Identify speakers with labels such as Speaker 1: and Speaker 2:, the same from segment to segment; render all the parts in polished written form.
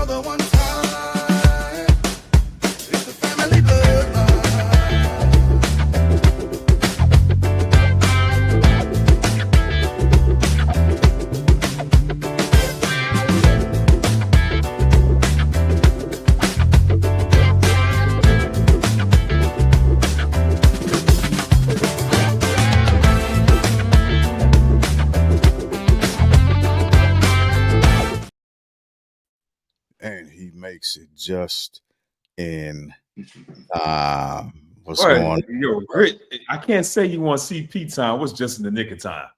Speaker 1: the one time. It's the family bloodline.
Speaker 2: And he makes it just in time. What's
Speaker 3: All right,
Speaker 2: going
Speaker 3: yo, Rick, I can't say you want to see Pete time. What's just in the nick of time?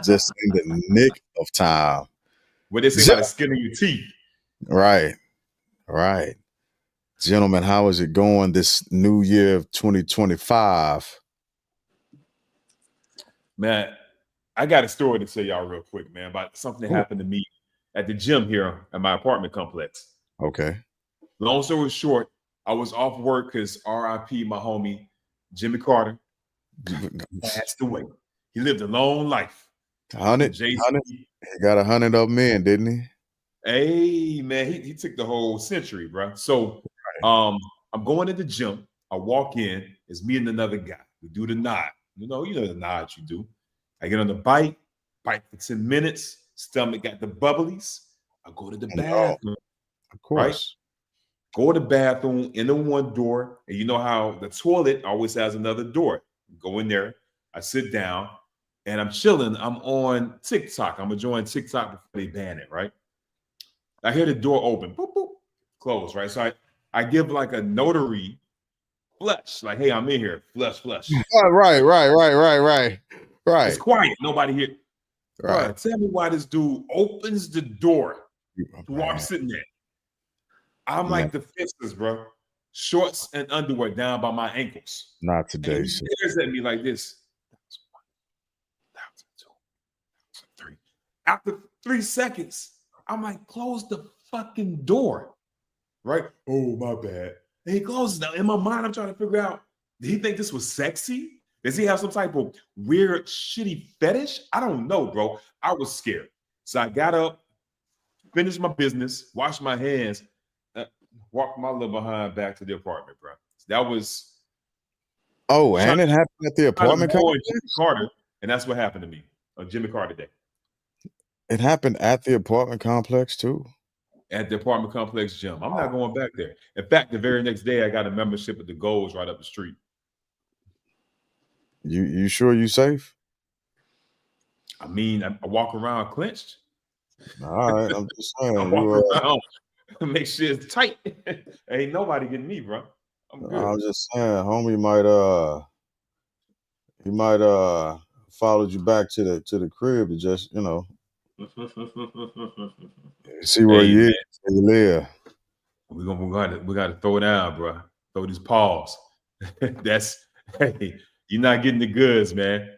Speaker 2: just in the nick of time?
Speaker 3: What they say
Speaker 2: Ju-
Speaker 3: about the skin of your teeth.
Speaker 2: Right, right. Gentlemen, how is it going this new year of 2025?
Speaker 3: Man, I got a story to tell y'all real quick, man, about something that
Speaker 2: Ooh.
Speaker 3: happened to me at the gym here at my apartment complex.
Speaker 2: Okay.
Speaker 3: Long story short, I was off work because RIP, my homie, Jimmy Carter, passed away. He lived a long life.
Speaker 2: 100,
Speaker 3: JC,
Speaker 2: 100. He got 100 of them in, didn't he?
Speaker 3: hey, man, he took the whole century, bro. So I'm going to the gym. I walk in, it's me and another guy. We do the nod. You know the nod you do. I get on the bike for 10 minutes, stomach got the bubblies. I go to the
Speaker 2: No,
Speaker 3: bathroom,
Speaker 2: of
Speaker 3: right?
Speaker 2: course.
Speaker 3: Go to the bathroom, in the one door, and you know how the toilet always has another door. Go in there, I sit down, and I'm chilling. I'm on TikTok. I'm gonna join TikTok before they ban it, right? I hear the door open, boop, boop, close, right? So I give like a notary flush, like, hey, I'm in here, flush.
Speaker 2: Right.
Speaker 3: It's quiet, nobody here.
Speaker 2: Right.
Speaker 3: Bruh, tell me why this dude opens the door to where I'm
Speaker 2: Man,
Speaker 3: sitting there. I'm
Speaker 2: man,
Speaker 3: like the fences, bro. Shorts and underwear down by my ankles.
Speaker 2: not
Speaker 3: And
Speaker 2: today.
Speaker 3: he
Speaker 2: sir.
Speaker 3: stares at me like this. 1,002, 1,003. After 3 seconds, I'm like, close the fucking door. Right? Oh, my bad. And he closes now. In my mind, I'm trying to figure out, did he think this was sexy? Does he have some type of weird, shitty fetish? I don't know, bro. I was scared. So I got up, finished my business, washed my hands, walked my little behind back to the apartment, bro. That was
Speaker 2: Oh,
Speaker 3: trying
Speaker 2: and it happened at the
Speaker 3: to
Speaker 2: apartment
Speaker 3: avoid
Speaker 2: complex?
Speaker 3: Jimmy Carter, and that's what happened to me on Jimmy Carter Day.
Speaker 2: It happened at the apartment complex too.
Speaker 3: At the apartment complex gym. I'm not going back there. In fact, the very next day, I got a membership at the Goals right up the street.
Speaker 2: You sure you safe?
Speaker 3: I mean, I walk around clenched.
Speaker 2: All right, I'm just
Speaker 3: I
Speaker 2: saying.
Speaker 3: walk around, make sure it's tight. Ain't nobody getting me, bro. I'm good.
Speaker 2: I'm just saying, homie might followed you back to the crib to just see where
Speaker 3: Hey,
Speaker 2: you
Speaker 3: man,
Speaker 2: is, where you live.
Speaker 3: we gotta throw down, bro. Throw these paws. That's hey, you're not getting the goods, man.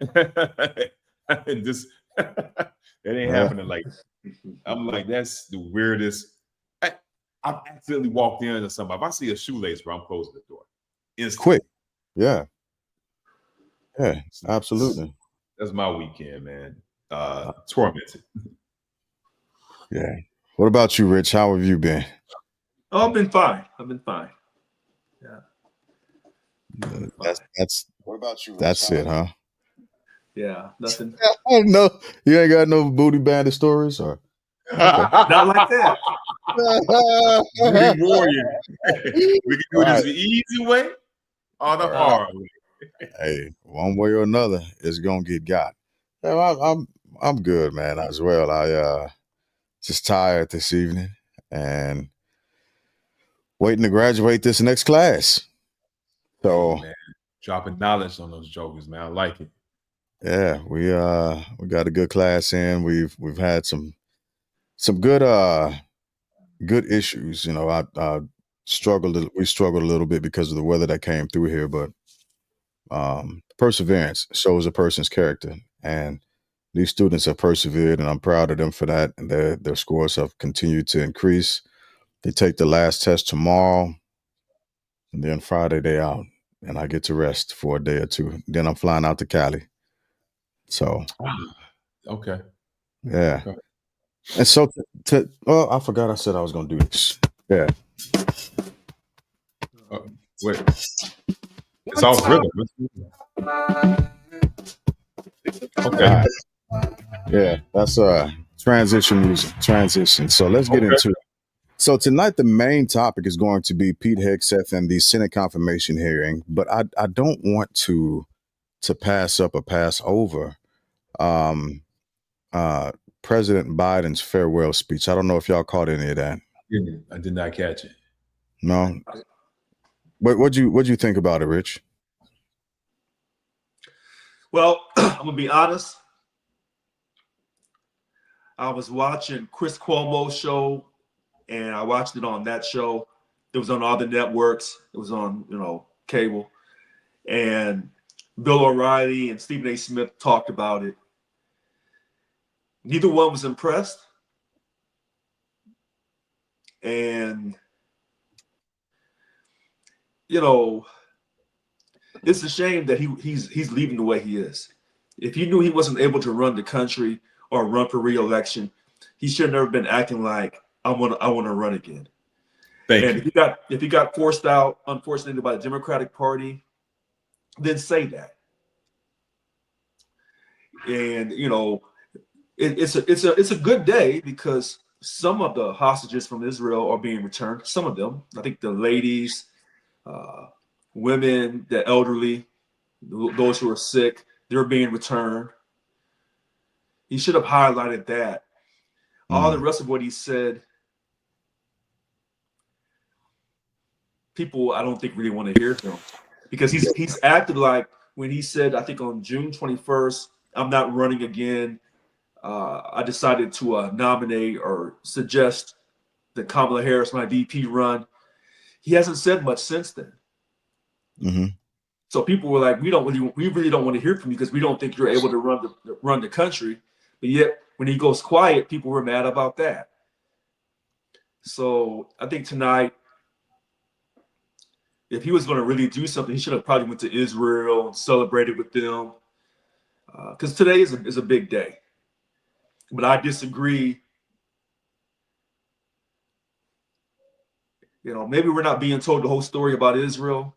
Speaker 3: This that ain't happening. Like I'm like, that's the weirdest. I've accidentally walked into somebody. If I see a shoelace, bro, I'm closing the door. Instantly.
Speaker 2: Quick, yeah, absolutely.
Speaker 3: That's my weekend, man. Tormented.
Speaker 2: Yeah. What about you, Rich? How have you been?
Speaker 4: Oh, I've been fine. Yeah.
Speaker 2: That's
Speaker 4: What about you?
Speaker 2: that's it, huh?
Speaker 4: Yeah, nothing.
Speaker 2: No, you ain't got no booty bandit stories, or
Speaker 4: Not like that.
Speaker 3: Booty warrior. We can do this the easy way or the hard way.
Speaker 2: Hey, one way or another, it's gonna get got. Yeah, I'm good, man. As well, I just tired this evening and waiting to graduate this next class. So
Speaker 3: Hey, man, dropping knowledge on those jokers, man. I like it.
Speaker 2: yeah, we got a good class in. We've had some good good issues. I struggled. We struggled a little bit because of the weather that came through here, but perseverance shows a person's character, and these students have persevered, and I'm proud of them for that. And their scores have continued to increase. They take the last test tomorrow, and then Friday they out, and I get to rest for a day or two. Then I'm flying out to Cali. So
Speaker 3: Okay.
Speaker 2: yeah. And so, well, I forgot I said I was going to do this. Yeah.
Speaker 3: Wait, it's off rhythm. Okay.
Speaker 2: All right. Yeah, that's transition music. Transition. So let's get
Speaker 3: Okay.
Speaker 2: into it. So tonight the main topic is going to be Pete Hegseth and the Senate confirmation hearing, but I don't want to pass up or pass over um uh President Biden's farewell speech. I don't know if y'all caught any of that.
Speaker 3: I did not catch it.
Speaker 2: No. What'd you think about it, Rich?
Speaker 4: Well, I'm gonna be honest. I was watching Chris Cuomo's show, and I watched it on that show. It was on all the networks. It was on, cable. And Bill O'Reilly and Stephen A. Smith talked about it. Neither one was impressed. And, it's a shame that he's leaving the way he is. If he knew he wasn't able to run the country or run for re-election, he should have never been acting like I want to run again.
Speaker 3: Thank
Speaker 4: And
Speaker 3: you.
Speaker 4: if he got forced out, unfortunately, by the Democratic Party, then say that. And it's a good day because some of the hostages from Israel are being returned. Some of them, I think, the ladies, women, the elderly, those who are sick, they're being returned. He should have highlighted that. All the rest of what he said, people I don't think really want to hear from, because he's acted like when he said, I think on June 21st, I'm not running again. I decided to nominate or suggest that Kamala Harris, my VP, run. He hasn't said much since then.
Speaker 2: Mm-hmm.
Speaker 4: So people were like, we really don't want to hear from you because we don't think you're able to run the country. But yet, when he goes quiet, people were mad about that. So I think tonight, if he was going to really do something, he should have probably went to Israel and celebrated with them, because today is a big day. But I disagree. Maybe we're not being told the whole story about Israel.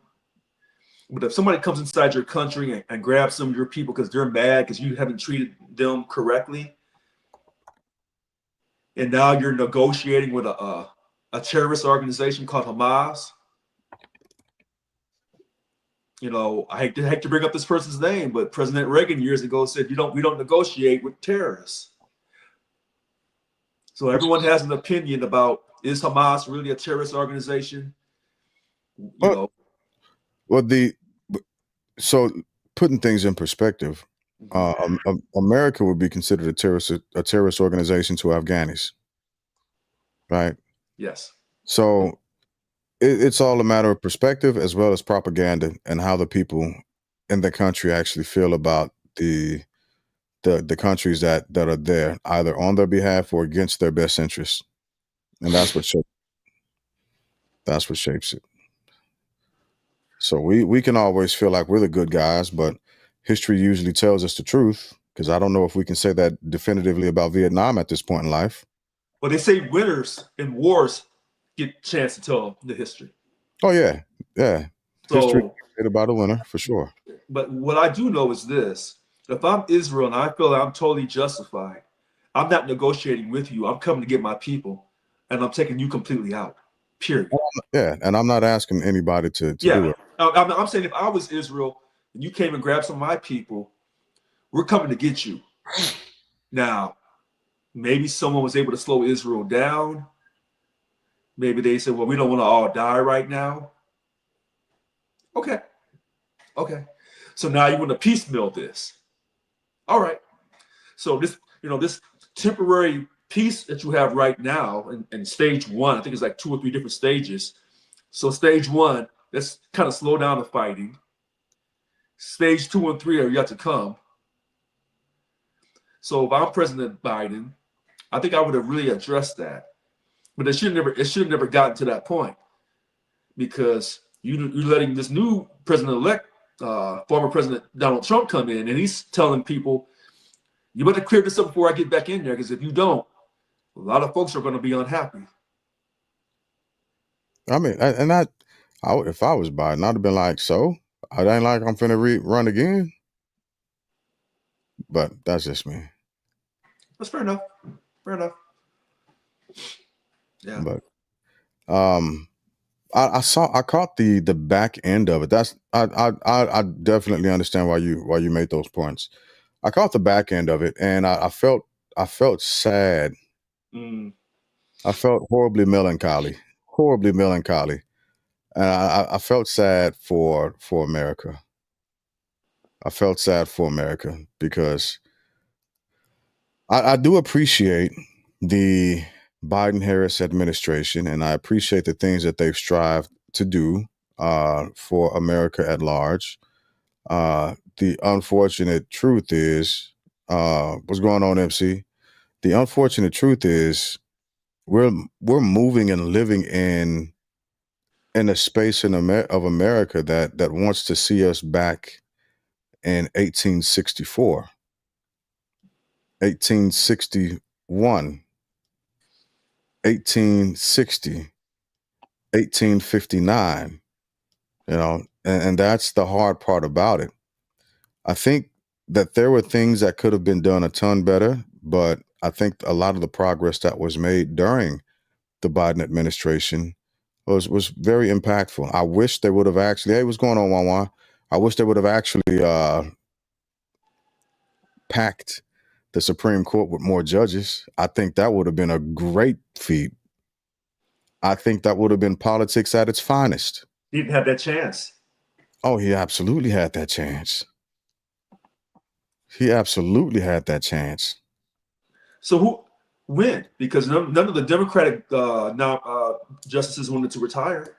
Speaker 4: But if somebody comes inside your country and grabs some of your people because they're mad because you haven't treated them correctly, and now you're negotiating with a terrorist organization called Hamas, I hate to bring up this person's name, but President Reagan years ago said we don't negotiate with terrorists. So everyone has an opinion about, is Hamas really a terrorist organization?
Speaker 2: So putting things in perspective, America would be considered a terrorist organization to Afghanis, right?
Speaker 4: Yes.
Speaker 2: So it's all a matter of perspective as well as propaganda and how the people in the country actually feel about the countries that are there, either on their behalf or against their best interests, and that's what shapes it. So we can always feel like we're the good guys, but history usually tells us the truth, because I don't know if we can say that definitively about Vietnam at this point in life.
Speaker 4: Well, they say winners in wars get a chance to tell the history.
Speaker 2: Oh yeah. History is about a winner for sure.
Speaker 4: But what I do know is this: if I'm Israel and I feel I'm totally justified, I'm not negotiating with you. I'm coming to get my people, and I'm taking you completely out. Period.
Speaker 2: Yeah, and I'm not asking anybody to do it.
Speaker 4: I'm saying if I was Israel and you came and grabbed some of my people, we're coming to get you. Now, maybe someone was able to slow Israel down. Maybe they said, well, we don't want to all die right now. Okay. So now you want to piecemeal this. All right. So this temporary peace that you have right now in stage one, I think it's like 2 or 3 different stages. So stage one, let's kind of slow down the fighting. Stage 2 and 3 are yet to come. So if I'm President Biden, I think I would have really addressed that. But it should have never gotten to that point, because you're letting this new president-elect, former President Donald Trump, come in, and he's telling people, you better clear this up before I get back in there, because if you don't, a lot of folks are going to be unhappy.
Speaker 2: I mean, if I was Biden, I'd have been like, so I ain't like I'm finna run again. But that's just me.
Speaker 4: That's fair enough. Fair enough. Yeah.
Speaker 2: But I caught the back end of it. That's I definitely understand why you made those points. I caught the back end of it, and I felt sad.
Speaker 4: Mm.
Speaker 2: I felt horribly melancholy, and I felt sad for America. I felt sad for America because I do appreciate the Biden-Harris administration, and I appreciate the things that they've strived to do for America at large. The unfortunate truth is, what's going on, MC? The unfortunate truth is, we're moving and living in a space of America that wants to see us back in 1864, 1861, 1860, 1859. You know, and that's the hard part about it. I think that there were things that could have been done a ton better, but I think a lot of the progress that was made during the Biden administration was very impactful. I wish they would have actually, hey, what's going on, Juan? I wish they would have actually packed the Supreme Court with more judges. I think that would have been a great feat. I think that would have been politics at its finest.
Speaker 4: He didn't have that chance.
Speaker 2: Oh, he absolutely had that chance. He absolutely had that chance.
Speaker 4: So who when? Because none of the Democratic justices wanted to retire.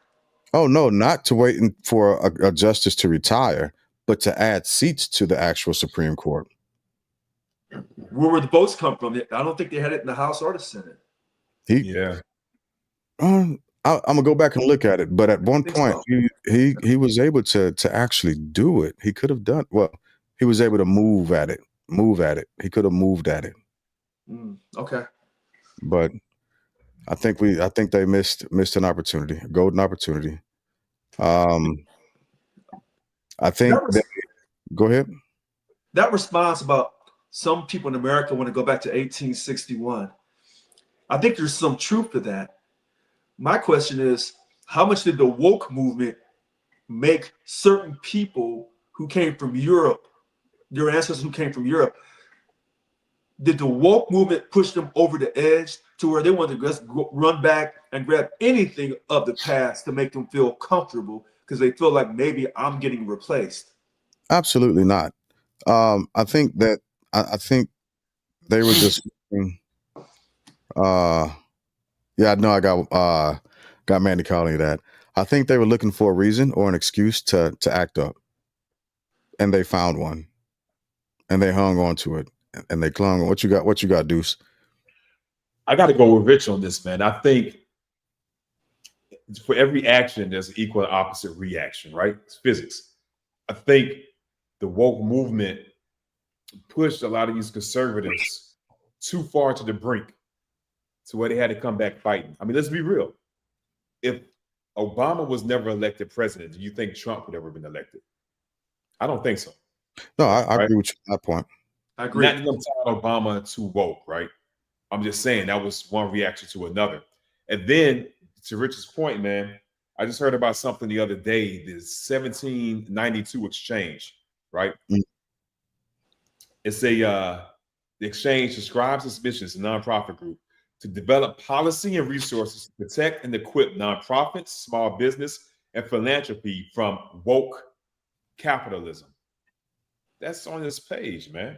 Speaker 2: Oh, no, not to waiting for a justice to retire, but to add seats to the actual Supreme Court.
Speaker 4: Where would the votes come from? I don't think they had it in the House or the Senate.
Speaker 3: Yeah.
Speaker 2: I'm gonna go back and look at it, but at one point
Speaker 4: so.
Speaker 2: he was able to actually do it. He could have done well. He was able to move at it. He could have moved at it.
Speaker 4: Okay.
Speaker 2: But I think they missed an opportunity, a golden opportunity. I think go ahead.
Speaker 4: That response about some people in America want to go back to 1861. I think there's some truth to that. My question is, how much did the woke movement make certain people who came from Europe, your ancestors who came from Europe, did the woke movement push them over the edge to where they wanted to just run back and grab anything of the past to make them feel comfortable because they feel like maybe I'm getting replaced?
Speaker 2: Absolutely not. I think that I think they were just yeah, I know I got Mandy calling that. I think they were looking for a reason or an excuse to act up. And they found one. And they hung on to it. And they clung on. What you got, Deuce?
Speaker 3: I got to go with Rich on this, man. I think for every action, there's an equal and opposite reaction, right? It's physics. I think the woke movement pushed a lot of these conservatives too far to the brink to where they had to come back fighting. I mean, let's be real. If Obama was never elected president, do you think Trump would ever been elected? I don't think so.
Speaker 2: No, I agree with you on that point.
Speaker 4: I agree.
Speaker 3: Not that I'm telling Obama too woke, right? I'm just saying that was one reaction to another. And then to Rich's point, man, I just heard about something the other day, the 1792 exchange, right? It's the exchange describes its mission as a nonprofit group to develop policy and resources to protect and equip nonprofits, small business, and philanthropy from woke capitalism. That's on this page, man.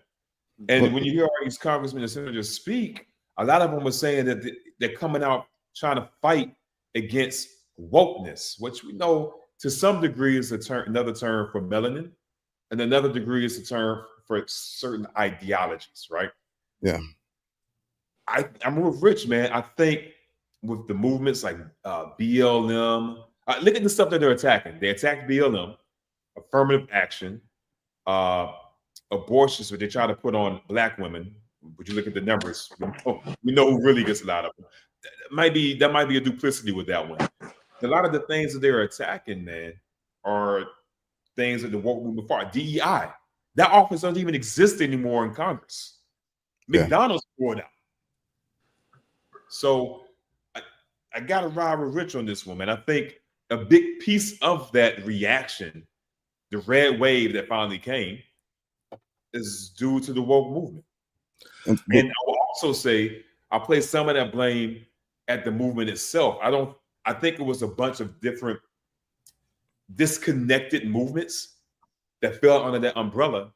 Speaker 3: And when you hear all these congressmen and senators speak, a lot of them were saying that they're coming out trying to fight against wokeness, which we know to some degree is another term for melanin, and another degree is a term for certain ideologies, right?
Speaker 2: Yeah.
Speaker 3: I'm with Rich, man. I think with the movements like BLM, look at the stuff that they're attacking. They attacked BLM, affirmative action, abortions, which they try to put on Black women. Would you look at the numbers? We know who really gets a lot of them. That might be a duplicity with that one. a lot of the things that they're attacking, man, are things that the woke movement fought. DEI. That office doesn't even exist anymore in Congress.
Speaker 2: Yeah.
Speaker 3: McDonald's poured out. So I got to ride with Rich on this one, man. I think a big piece of that reaction, the red wave that finally came, is due to the woke movement. And I will also say I'll place some of that blame at the movement itself. I think it was a bunch of different disconnected movements that fell under that umbrella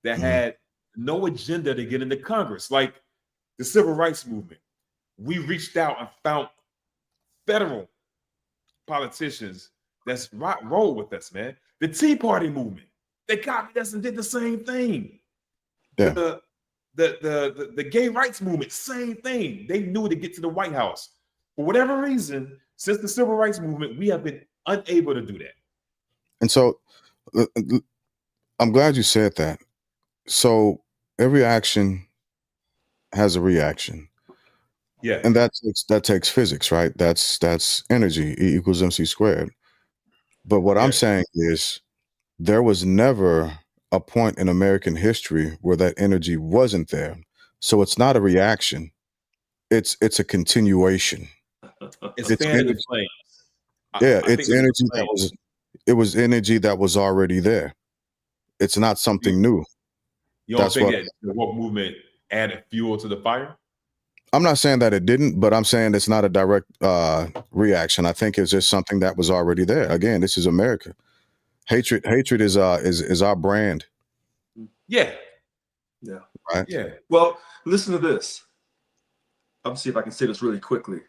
Speaker 3: that had no agenda to get into Congress. Like the civil rights movement. We reached out and found federal politicians that's roll with us, man. The Tea Party movement, they copied us and did the same thing.
Speaker 2: Yeah.
Speaker 3: The gay rights movement, same thing. They knew to get to the White House. For whatever reason, since the civil rights movement, we have been unable to do that.
Speaker 2: And so I'm glad you said that. So every action has a reaction.
Speaker 3: Yeah.
Speaker 2: And that takes physics, right? That's energy, E equals MC squared. But what I'm saying is there was never a point in American history where that energy wasn't there. So it's not a reaction. It's a continuation.
Speaker 3: It's fan of the flames.
Speaker 2: Yeah, it's energy it was energy that was already there. It's not something new.
Speaker 3: You don't think that the woke movement added fuel to the fire?
Speaker 2: I'm not saying that it didn't, but I'm saying it's not a direct reaction. I think it's just something that was already there. Again, this is America. Hatred is our brand.
Speaker 4: Yeah. Yeah.
Speaker 2: Right?
Speaker 3: Yeah.
Speaker 4: Well, listen to this. I'll see if I can say this really quickly.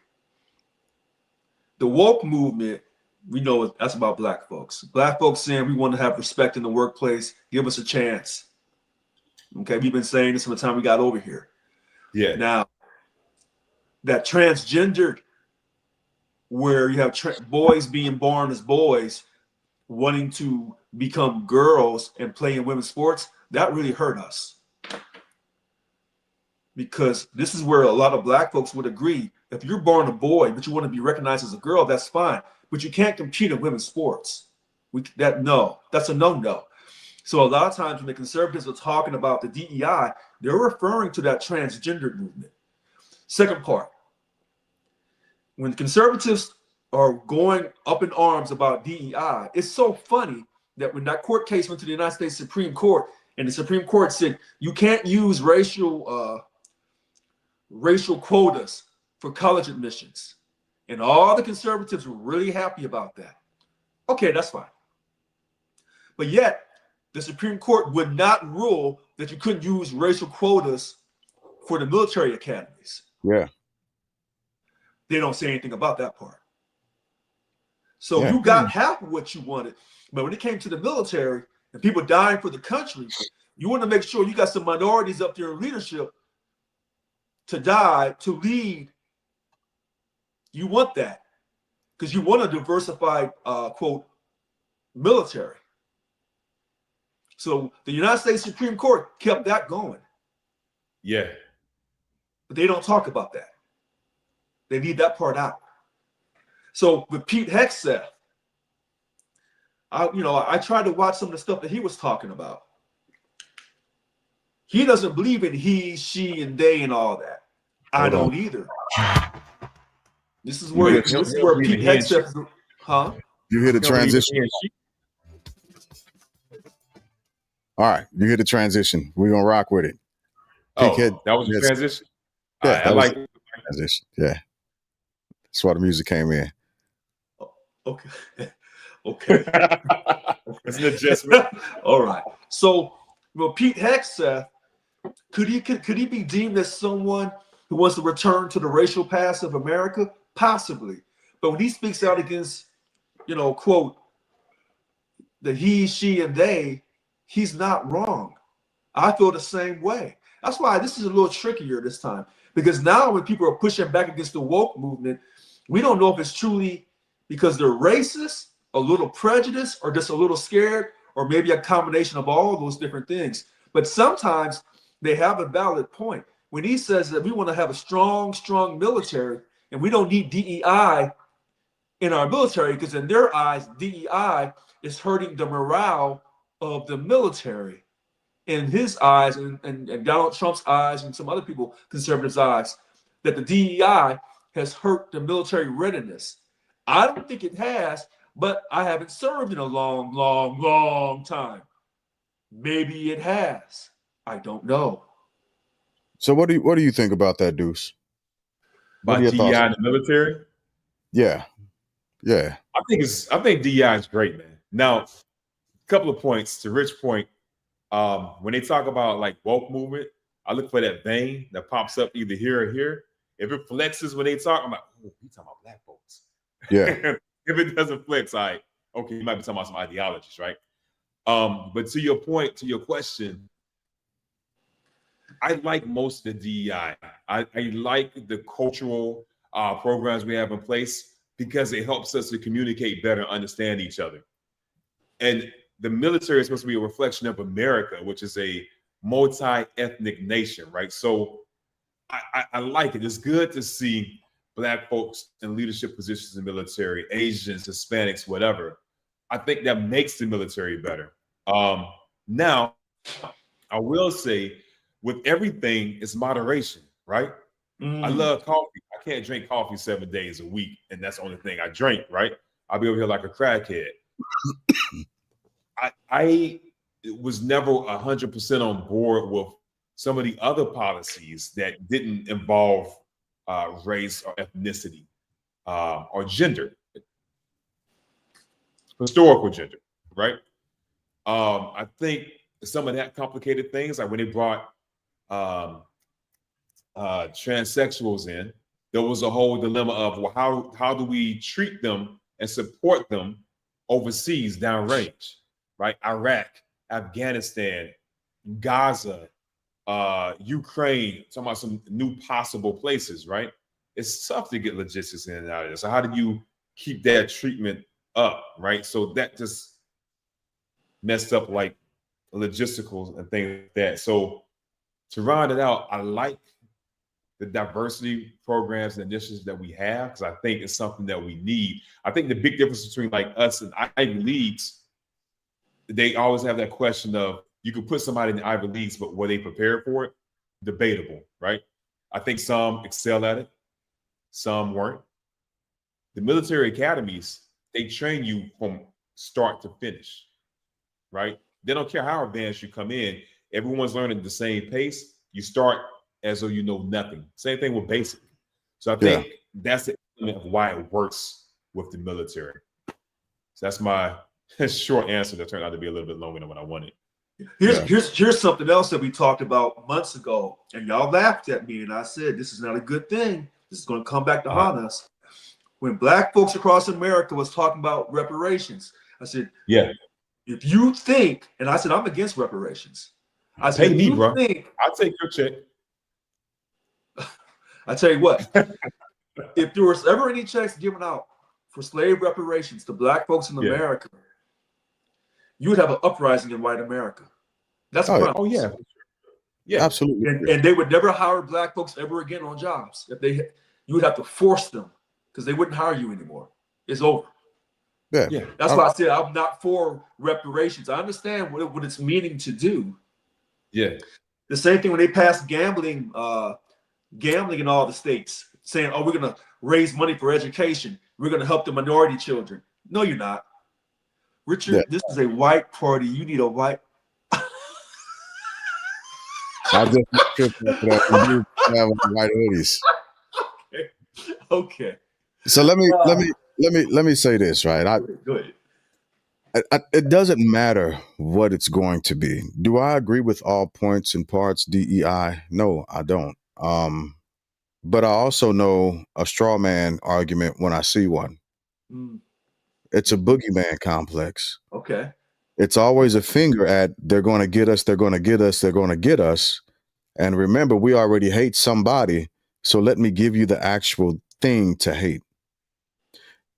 Speaker 4: The woke movement, we know that's about black folks. Black folks saying we want to have respect in the workplace. Give us a chance. Okay, we've been saying this from the time we got over here.
Speaker 3: Yeah.
Speaker 4: Now, that transgendered, where you have boys being born as boys, wanting to become girls and play in women's sports, that really hurt us. Because this is where a lot of black folks would agree. If you're born a boy, but you want to be recognized as a girl, that's fine. But you can't compete in women's sports. That's a no-no. So a lot of times when the conservatives are talking about the DEI, they're referring to that transgender movement. Second part, when conservatives are going up in arms about DEI, it's so funny that when that court case went to the United States Supreme Court, and the Supreme Court said you can't use racial quotas for college admissions, and all the conservatives were really happy about that. Okay, that's fine. But yet, the Supreme Court would not rule that you couldn't use racial quotas for the military academies.
Speaker 2: Yeah.
Speaker 4: They don't say anything about that part. So you got half of what you wanted. But when it came to the military and people dying for the country, you want to make sure you got some minorities up there in leadership to die, to lead. You want that because you want a diversified, quote, military. So the United States Supreme Court kept that going.
Speaker 3: Yeah.
Speaker 4: But they don't talk about that. They leave that part out. So with Pete Hegseth, I tried to watch some of the stuff that he was talking about. He doesn't believe in he, she, and they and all that. I don't either. This is where Pete Hegseth, huh?
Speaker 2: You hear the transition? All right, you hear the transition. We're gonna rock with it.
Speaker 3: That was the transition.
Speaker 2: Yeah,
Speaker 3: I like
Speaker 2: transition. Yeah, that's why the music came in.
Speaker 4: Okay. Okay.
Speaker 3: It's an adjustment.
Speaker 4: All right. So, Pete Hegseth, could he be deemed as someone who wants to return to the racial past of America? Possibly. But when he speaks out against, quote, the he, she, and they, he's not wrong. I feel the same way. That's why this is a little trickier this time. Because now when people are pushing back against the woke movement, we don't know if it's truly because they're racist, a little prejudiced, or just a little scared, or maybe a combination of all of those different things. But sometimes they have a valid point. When he says that we want to have a strong military and we don't need DEI in our military, because in their eyes, DEI is hurting the morale of the military. In his eyes, and Donald Trump's eyes, and some other people, conservatives' eyes, that the DEI has hurt the military readiness. I don't think it has, but I haven't served in a long, long, long time. Maybe it has. I don't know.
Speaker 2: So what do you think about that, Deuce? What are
Speaker 3: About
Speaker 2: your thoughts?
Speaker 3: DEI in the military.
Speaker 2: Yeah.
Speaker 3: I think DEI is great, man. Now, a couple of points to Rich's point. When they talk about like woke movement, I look for that vein that pops up either here or here. If it flexes when they talk, I'm like, oh, we talking about black folks.
Speaker 2: Yeah.
Speaker 3: If it doesn't flex, okay, you might be talking about some ideologies, right? But to your point, to your question, I like most of the DEI. I like the cultural programs we have in place because it helps us to communicate better, understand each other. And the military is supposed to be a reflection of America, which is a multi-ethnic nation, right? So I like it. It's good to see Black folks in leadership positions in the military, Asians, Hispanics, whatever. I think that makes the military better. Now, I will say, with everything, it's moderation, right? I love coffee. I can't drink coffee 7 days a week, and that's the only thing I drink, right? I'll be over here like a crackhead. I was never 100% on board with some of the other policies that didn't involve race or ethnicity or gender, historical gender, right? I think some of that complicated things, like when they brought transsexuals in, there was a whole dilemma of, well, how do we treat them and support them overseas downrange, right? Iraq, Afghanistan, Gaza, Ukraine, talking about some new possible places, right? It's tough to get logistics in and out of this. So how do you keep that treatment up, right? So that just messed up like logisticals and things like that. So to round it out, I like the diversity programs and initiatives that we have because I think it's something that we need. I think the big difference between like us and Ivy Leagues, they always have that question of you could put somebody in the Ivy Leagues, but were they prepared for it? Debatable, right? I think some excel at it, some weren't. The military academies, they train you from start to finish, right? They don't care how advanced you come in. Everyone's learning at the same pace. You start as though you know nothing. Same thing with basic. So I think that's the element of why it works with the military. So that's my short answer that turned out to be a little bit longer than what I wanted.
Speaker 4: Here's something else that we talked about months ago, and y'all laughed at me, and I said this is not a good thing. This is going to come back to haunt us. When Black folks across America was talking about reparations, I said,
Speaker 3: yeah,
Speaker 4: if you think, and I said I'm against reparations. I said,
Speaker 3: pay me, bro.
Speaker 4: Think,
Speaker 3: I'll take your check.
Speaker 4: I tell you what, if there was ever any checks given out for slave reparations to Black folks in America, you would have an uprising in white America. That's a
Speaker 3: oh yeah,
Speaker 2: yeah, absolutely.
Speaker 4: And they would never hire Black folks ever again on jobs. You would have to force them because they wouldn't hire you anymore. It's over.
Speaker 2: Yeah.
Speaker 4: That's why I said I'm not for reparations. I understand what it's meaning to do.
Speaker 3: Yeah.
Speaker 4: The same thing when they passed gambling in all the states, saying, oh, we're going to raise money for education. We're going to help the minority children. No, you're not. Richard, this is a white party. You need a white.
Speaker 2: I just have white hoodies.
Speaker 4: Okay.
Speaker 2: So let me say this, right?
Speaker 4: Go ahead.
Speaker 2: It doesn't matter what it's going to be. Do I agree with all points and parts DEI? No, I don't. But I also know a straw man argument when I see one. It's a boogeyman complex.
Speaker 4: Okay.
Speaker 2: It's always a finger at they're going to get us, they're going to get us, they're going to get us. And remember, we already hate somebody. So let me give you the actual thing to hate.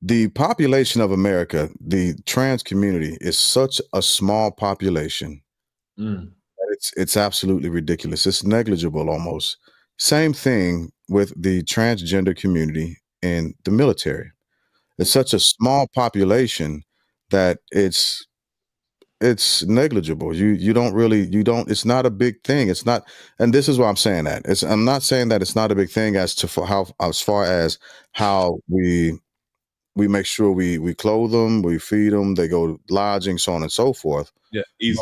Speaker 2: The population of America, the trans community, is such a small population. It's absolutely ridiculous. It's negligible almost. Same thing with the transgender community in the military. It's such a small population that it's negligible. You don't really you don't. It's not a big thing. It's not. And this is why I'm saying that. I'm not saying that it's not a big thing as to for how as far as how we make sure we clothe them, we feed them, they go lodging, so on and so forth.
Speaker 3: Yeah, easy.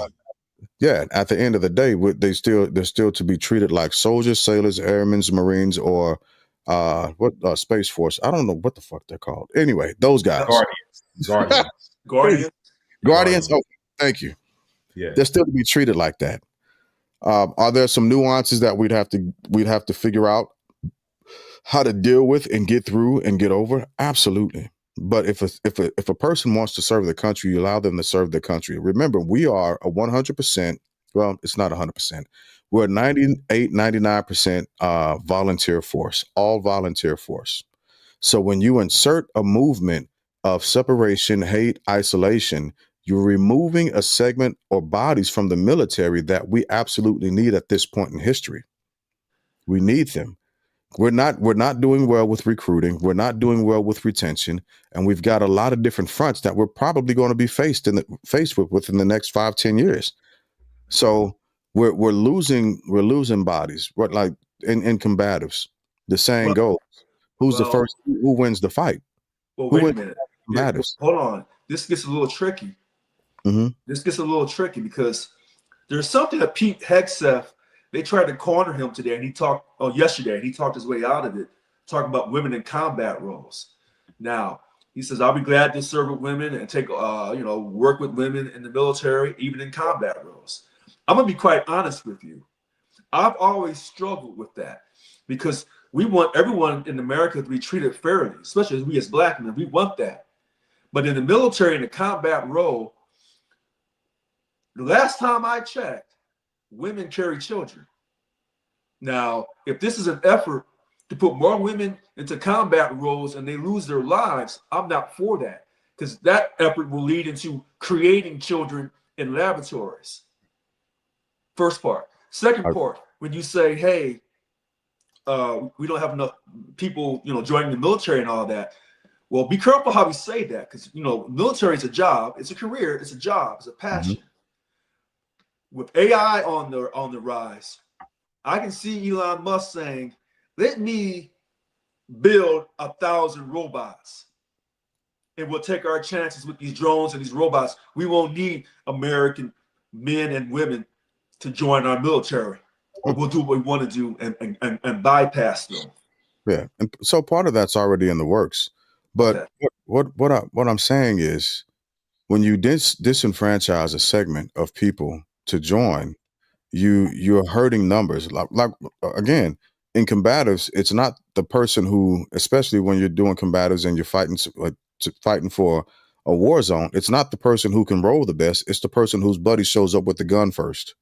Speaker 2: Yeah, at the end of the day, they're still to be treated like soldiers, sailors, airmen, Marines, or what Space Force. I don't know what the fuck they're called. Anyway, those guys,
Speaker 3: Guardians.
Speaker 4: Guardian.
Speaker 2: Guardians. Oh, thank you.
Speaker 3: Yeah.
Speaker 2: They're still to be treated like that. Are there some nuances that we'd have to figure out how to deal with and get through and get over? Absolutely. But if a person wants to serve the country, you allow them to serve the country. Remember, we are a 100%. Well, it's not 100%. We're a 98, 99% volunteer force, all volunteer force. So when you insert a movement of separation, hate, isolation, you're removing a segment or bodies from the military that we absolutely need at this point in history. We need them. We're not doing well with recruiting. We're not doing well with retention, and we've got a lot of different fronts that we're probably going to be faced with within the next 5-10 years. So we're losing bodies. What, like in combatives, the saying goes, "Who's the
Speaker 4: Well,
Speaker 2: first? Who wins the fight?
Speaker 4: well,
Speaker 2: Who
Speaker 4: wait a
Speaker 2: wins
Speaker 4: minute.
Speaker 2: combatives?"
Speaker 4: Hold on. This gets a little tricky.
Speaker 2: Mm-hmm.
Speaker 4: This gets a little tricky because there's something that Pete Hegseth, they tried to corner him today, and yesterday, and he talked his way out of it, talking about women in combat roles. Now, he says, I'll be glad to serve with women and take, work with women in the military, even in combat roles. I'm going to be quite honest with you. I've always struggled with that because we want everyone in America to be treated fairly, especially as we as Black men. We want that. But in the military, in the combat role, the last time I checked, women carry children. Now, if this is an effort to put more women into combat roles and they lose their lives, I'm not for that because that effort will lead into creating children in laboratories. First part. Second part, when you say, hey, we don't have enough people, joining the military and all that. Well, be careful how we say that because, military is a job, it's a career, it's a job, it's a passion. Mm-hmm. With AI on the rise, I can see Elon Musk saying, let me build 1,000 robots and we'll take our chances with these drones and these robots. We won't need American men and women to join our military. We'll do what we want to do and bypass them.
Speaker 2: Yeah, and so part of that's already in the works. But okay. what I'm saying is, when you disenfranchise a segment of people to join, you're hurting numbers. Like again, in combatives, it's not the person who, especially when you're doing combatives and you're fighting for a war zone, it's not the person who can roll the best. It's the person whose buddy shows up with the gun first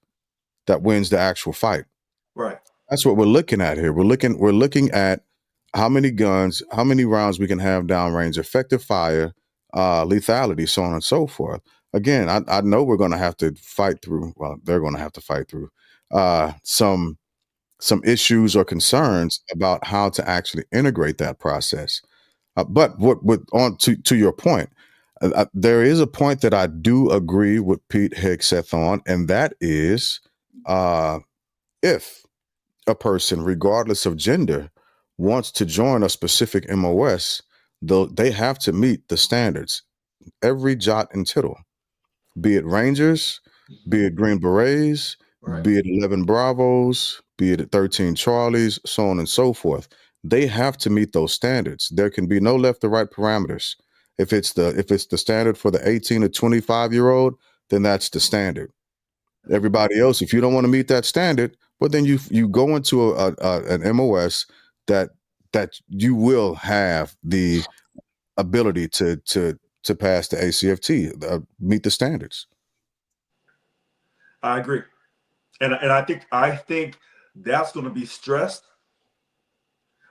Speaker 2: that wins the actual fight.
Speaker 4: Right.
Speaker 2: That's what we're looking at here. We're looking at how many guns, how many rounds we can have downrange, effective fire, lethality, so on and so forth. Again, I know we're going to have to fight through. Well, they're going to have to fight through some issues or concerns about how to actually integrate that process. But to your point, there is a point that I do agree with Pete Hegseth on, and that is if a person, regardless of gender, wants to join a specific MOS, they have to meet the standards, every jot and tittle, be it Rangers, be it Green Berets, right, be it 11 Bravos, be it 13 Charlies, so on and so forth. They have to meet those standards. There can be no left or right parameters. If it's the standard for the 18 to 25-year-old, then that's the standard. Everybody else, if you don't want to meet that standard, well, then you go into an MOS that you will have the ability to pass the ACFT, meet the standards.
Speaker 4: I agree, and I think that's going to be stressed.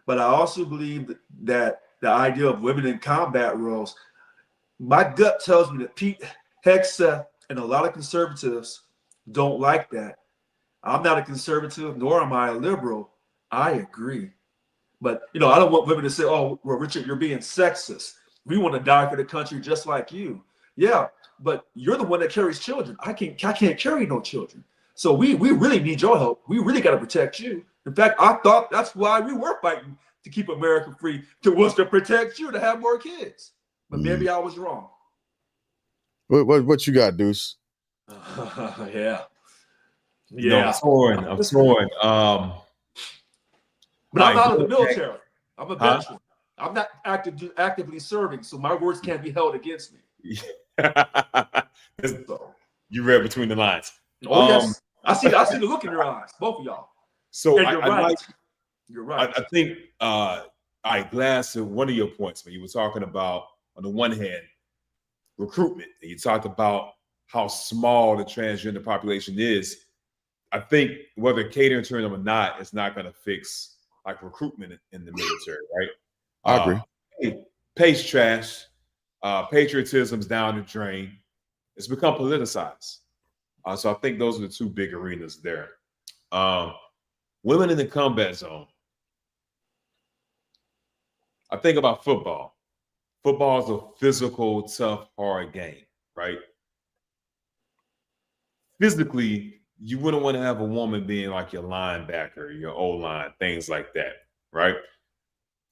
Speaker 4: But I also believe that the idea of women in combat roles, my gut tells me that Pete Hegseth and a lot of conservatives don't like that. I'm not a conservative, nor am I a liberal. I agree. But, I don't want women to say, oh, well, Richard, you're being sexist. We want to die for the country just like you. Yeah, but you're the one that carries children. I can't carry no children. So we really need your help. We really got to protect you. In fact, I thought that's why we were fighting to keep America free, to protect you, to have more kids. But maybe I was wrong.
Speaker 2: What you got, Deuce?
Speaker 4: Yeah.
Speaker 3: No, I'm torn. I'm torn.
Speaker 4: But I'm
Speaker 3: like,
Speaker 4: out of the military. I'm a
Speaker 3: Huh?
Speaker 4: veteran. I'm not actively serving, so my words can't be held against me. So,
Speaker 3: You read between the lines.
Speaker 4: oh yes, I see the look in your eyes, both of y'all.
Speaker 3: So
Speaker 4: And
Speaker 3: I
Speaker 4: you're right.
Speaker 3: like.
Speaker 4: You're right.
Speaker 3: I think. I glass to one of your points when you were talking about, on the one hand, recruitment, and you talked about how small the transgender population is. I think whether catering to them or not, it's not going to fix like recruitment in the military, right?
Speaker 2: I agree.
Speaker 3: Pay's trash. Patriotism's down the drain. It's become politicized. So I think those are the two big arenas there. Women in the combat zone. I think about football. Football is a physical, tough, hard game, right? Physically, you wouldn't want to have a woman being like your linebacker, your O-line, things like that, right?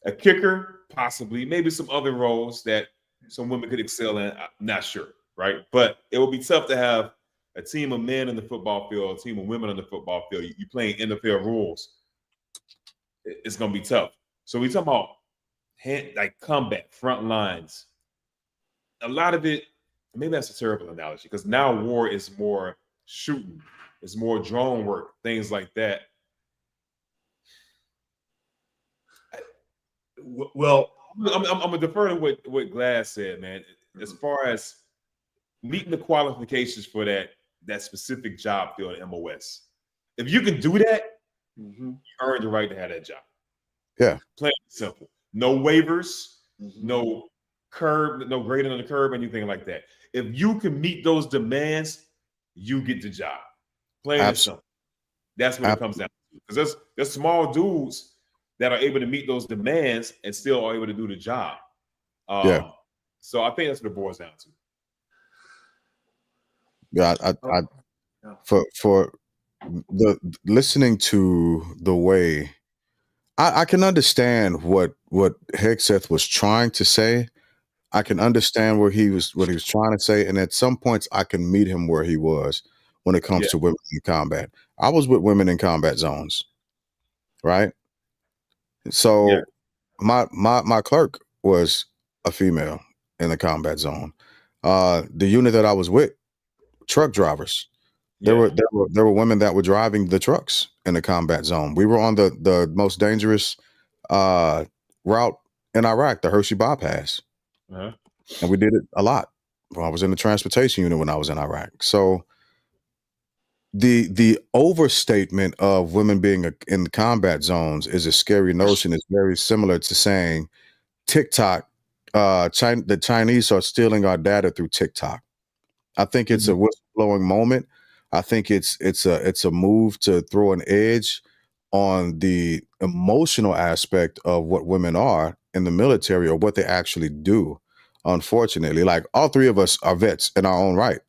Speaker 3: A kicker, possibly, maybe some other roles that some women could excel in. I'm not sure, right? But it would be tough to have a team of men in the football field, a team of women on the football field. You playing NFL rules. It's going to be tough. So we talk about like combat, front lines. A lot of it, maybe that's a terrible analogy, because now war is more shooting, it's more drone work, things like that.
Speaker 4: Well,
Speaker 3: I'm gonna defer to what Glass said, man. As far as meeting the qualifications for that specific job field at MOS, if you can do that, you earn the right to have that job.
Speaker 2: Yeah,
Speaker 3: plain and simple. No waivers, no curb, no grading on the curb, anything like that. If you can meet those demands, you get the job. Plain and simple. That's what it comes down to. Because there's small dudes that are able to meet those demands and still are able to do the job.
Speaker 2: Yeah.
Speaker 3: So I think that's what it boils down to.
Speaker 2: Yeah, for the listening to the way I can understand what Hegseth was trying to say. I can understand what he was trying to say, and at some points I can meet him where he was when it comes to women in combat. I was with women in combat zones, right? So my clerk was a female in the combat zone. The unit that I was with, truck drivers. There were women that were driving the trucks in the combat zone. We were on the most dangerous route in Iraq, the Hershey bypass, and we did it a lot. I was in the transportation unit when I was in Iraq. So the overstatement of women being in the combat zones is a scary notion. It's very similar to saying TikTok, the Chinese are stealing our data through TikTok. I think it's a whistleblowing moment. I think it's a move to throw an edge on the emotional aspect of what women are in the military or what they actually do. Unfortunately, like all three of us are vets in our own right.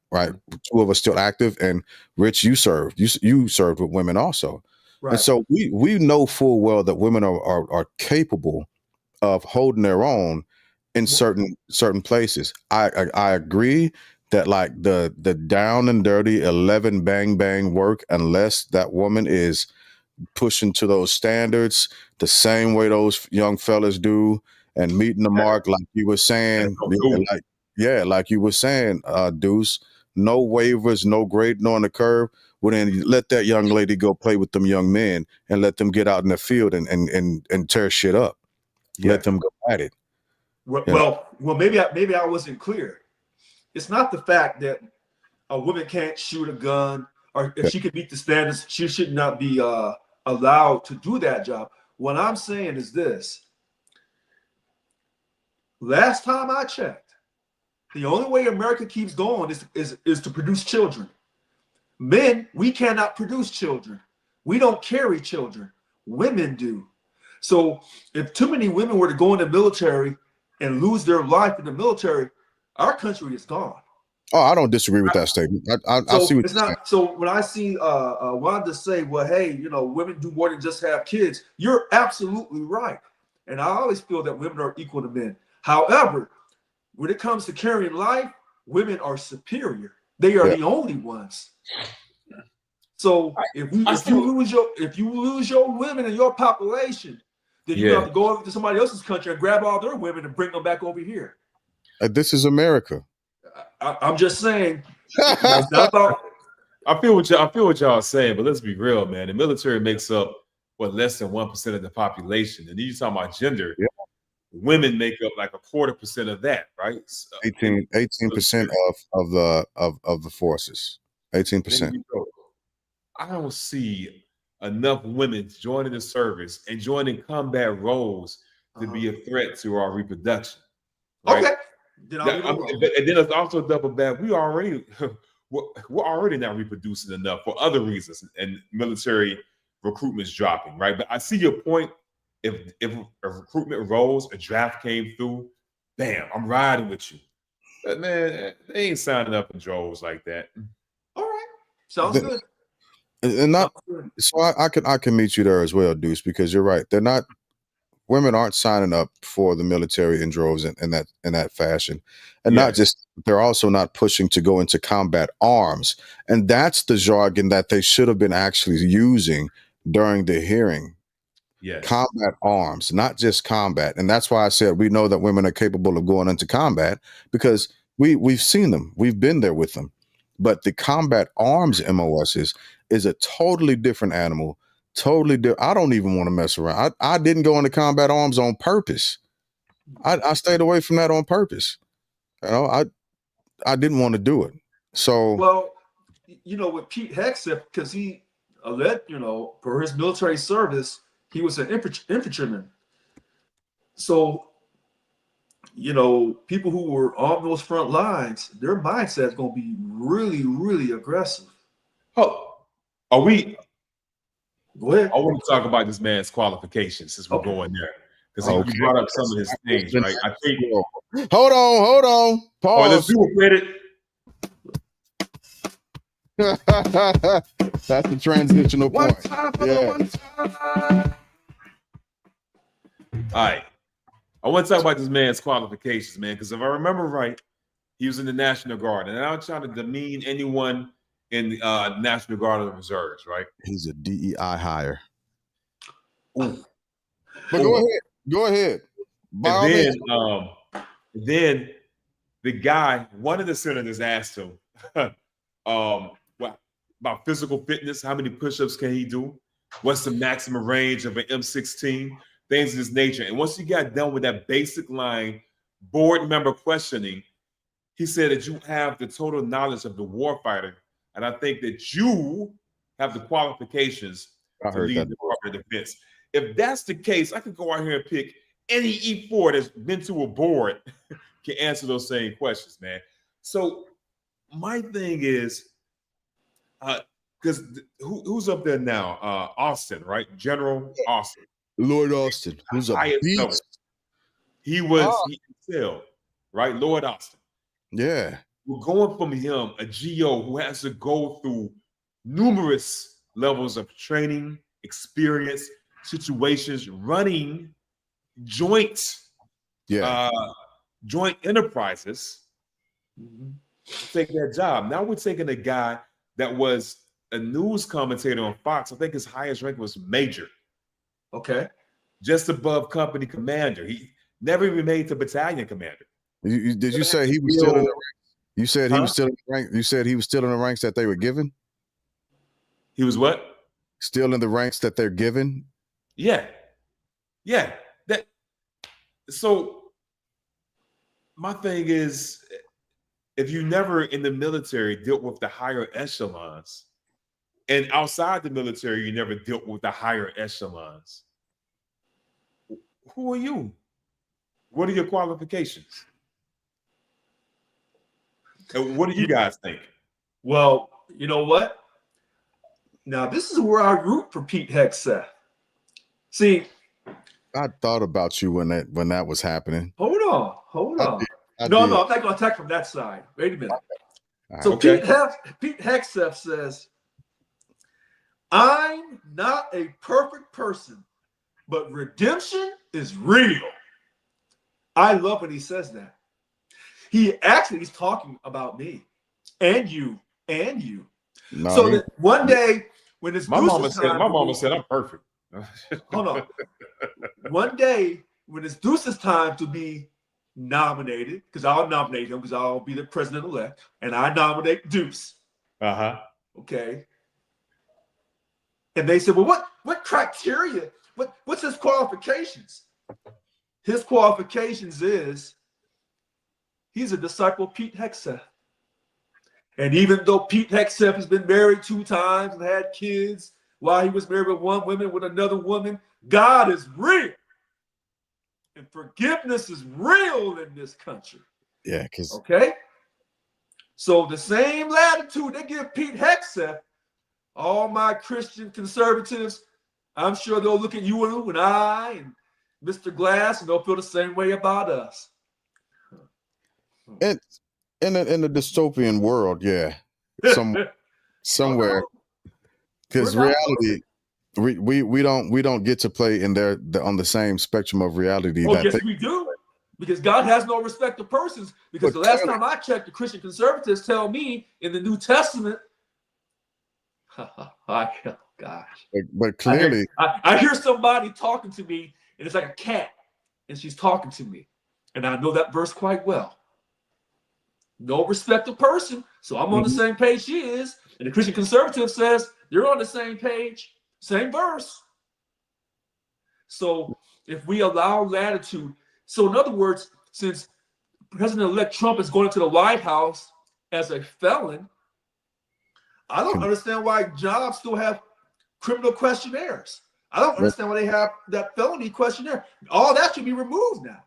Speaker 2: Two of us still active, and Rich, you served. You served with women also, and so we know full well that women are capable of holding their own in certain places. I agree that like the down and dirty 11 bang bang work, unless that woman is pushing to those standards the same way those young fellas do and meeting the mark, like you were saying, like you were saying, Deuce, no waivers, no grading on the curve. Well, then let that young lady go play with them young men and let them get out in the field and tear shit up. Let them go at it.
Speaker 4: Well, maybe I wasn't clear. It's not the fact that a woman can't shoot a gun, or if she could meet the standards, she should not be allowed to do that job. What I'm saying is this. Last time I checked, the only way America keeps going is to produce children. Men, we cannot produce children. We don't carry children. Women do. So if too many women were to go in the military and lose their life in the military, our country is gone.
Speaker 2: Oh, I don't disagree with that statement. I
Speaker 4: So
Speaker 2: see what
Speaker 4: it's
Speaker 2: you're saying.
Speaker 4: not. So when I see Wanda say, "Well, hey, you know, women do more than just have kids," you're absolutely right. And I always feel that women are equal to men. However, when it comes to carrying life, women are superior. They are
Speaker 2: Yeah.
Speaker 4: the only ones. So if you lose your women in your population, then you have to go over to somebody else's country and grab all their women and bring them back over here.
Speaker 2: This is America.
Speaker 4: I'm just saying. It's not about.
Speaker 3: I feel what y'all are saying, but let's be real, man. The military makes up less than 1% of the population, and you're talking about gender.
Speaker 2: Yeah.
Speaker 3: Women make up like 1/4% of that, right?
Speaker 2: 18% of the forces. 18%.
Speaker 3: I don't see enough women joining the service and joining combat roles to be a threat to our reproduction. Right?
Speaker 4: Okay.
Speaker 3: And then it's also double back. We're already not reproducing enough for other reasons, and military recruitment's dropping, right? But I see your point. If a recruitment rose, a draft came through, bam, I'm riding with you. But man, they ain't signing up in droves like that.
Speaker 4: All right, sounds good.
Speaker 2: And not so I can meet you there as well, Deuce, because you're right. Women aren't signing up for the military in droves in that fashion. And not just, they're also not pushing to go into combat arms. And that's the jargon that they should have been actually using during the hearing.
Speaker 3: Yes.
Speaker 2: Combat arms, not just combat. And that's why I said we know that women are capable of going into combat because we've seen them. We've been there with them. But the combat arms MOS is a totally different animal. Totally different. I don't even want to mess around. I didn't go into combat arms on purpose. I stayed away from that on purpose. You know, I didn't want to do it. So
Speaker 4: well, you know, with Pete Hegseth, because he led, you know, for his military service, he was an infantryman. So, you know, people who were on those front lines, their mindset is going to be really, really aggressive.
Speaker 3: Oh, are we?
Speaker 4: Go ahead.
Speaker 3: I want to talk about this man's qualifications since we're going there. Because you brought up some of his things, right? I think.
Speaker 2: Hold on. Pause.
Speaker 3: Let's do it, credit.
Speaker 2: That's the transitional point.
Speaker 1: One time for the one time.
Speaker 3: All right. I want to talk about this man's qualifications, man, because if I remember right, he was in the National Guard. And I'm not trying to demean anyone in the National Guard or the Reserves, right?
Speaker 2: He's a DEI hire. Ooh. But go ahead.
Speaker 3: And then the guy, one of the senators asked him, about physical fitness, how many push-ups can he do? What's the maximum range of an M16? Things of this nature. And once he got done with that basic line, board member questioning, he said that you have the total knowledge of the warfighter, and I think that you have the qualifications to lead the Department of Defense. If that's the case, I could go out here and pick any E4 that's been to a board can answer those same questions, man. So my thing is, because who's up there now? Austin, right? General Austin.
Speaker 2: Lord Austin, who's a beast.
Speaker 3: He excelled, right? Lord Austin.
Speaker 2: Yeah.
Speaker 3: We're going from him, a GO who has to go through numerous levels of training, experience, situations, running joint enterprises. Take that job. Now we're taking a guy that was a news commentator on Fox. I think his highest rank was major.
Speaker 4: Okay.
Speaker 3: Just above company commander. He never even made to battalion commander.
Speaker 2: Did you say he was still in the ranks? You said he was still in the rank. You said he was still in the ranks that they were given?
Speaker 3: He was what?
Speaker 2: Still in the ranks that they're given?
Speaker 3: Yeah. So my thing is, if you never in the military dealt with the higher echelons, and outside the military, you never dealt with the higher echelons, who are you? What are your qualifications? And what do you guys think?
Speaker 4: Well, you know what? Now, this is where I root for Pete Hegseth. See,
Speaker 2: I thought about you when that was happening.
Speaker 4: Hold Hold
Speaker 2: I
Speaker 4: on.
Speaker 2: did. I
Speaker 4: No,
Speaker 2: did.
Speaker 4: no, I'm not going to attack from that side. Wait a minute.
Speaker 2: All
Speaker 4: So
Speaker 2: right.
Speaker 3: Okay.
Speaker 4: Pete Hegseth says, I'm not a perfect person, but redemption is real. I love when he says that. He's talking about me and you and you.
Speaker 2: No,
Speaker 4: So that one day when it's
Speaker 3: My mama
Speaker 4: Deuce's time,
Speaker 3: said I'm perfect.
Speaker 4: hold on. One day when it's Deuce's time to be nominated, because I'll nominate him because I'll be the president-elect, and I nominate Deuce.
Speaker 3: Uh-huh.
Speaker 4: Okay. And they said, well, what criteria? What's his qualifications? His qualifications is he's a disciple of Pete Hegseth. And even though Pete Hegseth has been married 2 times and had kids while he was married with one woman with another woman, God is real. And forgiveness is real in this country.
Speaker 2: yeah, because
Speaker 4: Okay? So the same latitude they give Pete Hegseth, all my Christian conservatives, I'm sure they'll look at you and I and Mr. Glass, and they'll feel the same way about us.
Speaker 2: in a dystopian world, yeah, somewhere, because reality, we don't get to play in on the same spectrum of reality.
Speaker 4: Oh,
Speaker 2: that
Speaker 4: yes,
Speaker 2: they,
Speaker 4: we do. Because God has no respect of persons. Because
Speaker 2: But
Speaker 4: the last
Speaker 2: clearly-
Speaker 4: time I checked, the Christian conservatives tell me in the New Testament, oh gosh.
Speaker 2: but clearly,
Speaker 4: I hear somebody talking to me, and it's like a cat, and she's talking to me. And I know that verse quite well. No respect of person. So I'm on the same page she is. And the Christian conservative says, you're on the same page, same verse. So if we allow latitude, so in other words, since President-elect Trump is going into the White House as a felon, I don't understand why jobs still have criminal questionnaires. I don't understand why they have that felony questionnaire. All that should be removed now.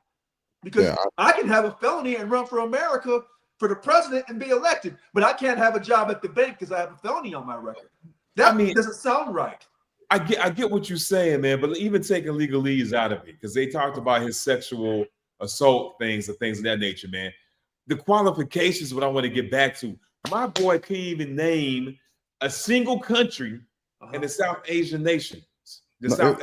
Speaker 4: Because I can have a felony and run for America for the president and be elected, but I can't have a job at the bank because I have a felony on my record. That doesn't sound right.
Speaker 3: I get what you're saying, man, but even taking legalese out of it, because they talked about his sexual assault things and things of that nature, man. The qualifications, what I want to get back to. My boy can't even name a single country in the South Asian nations, the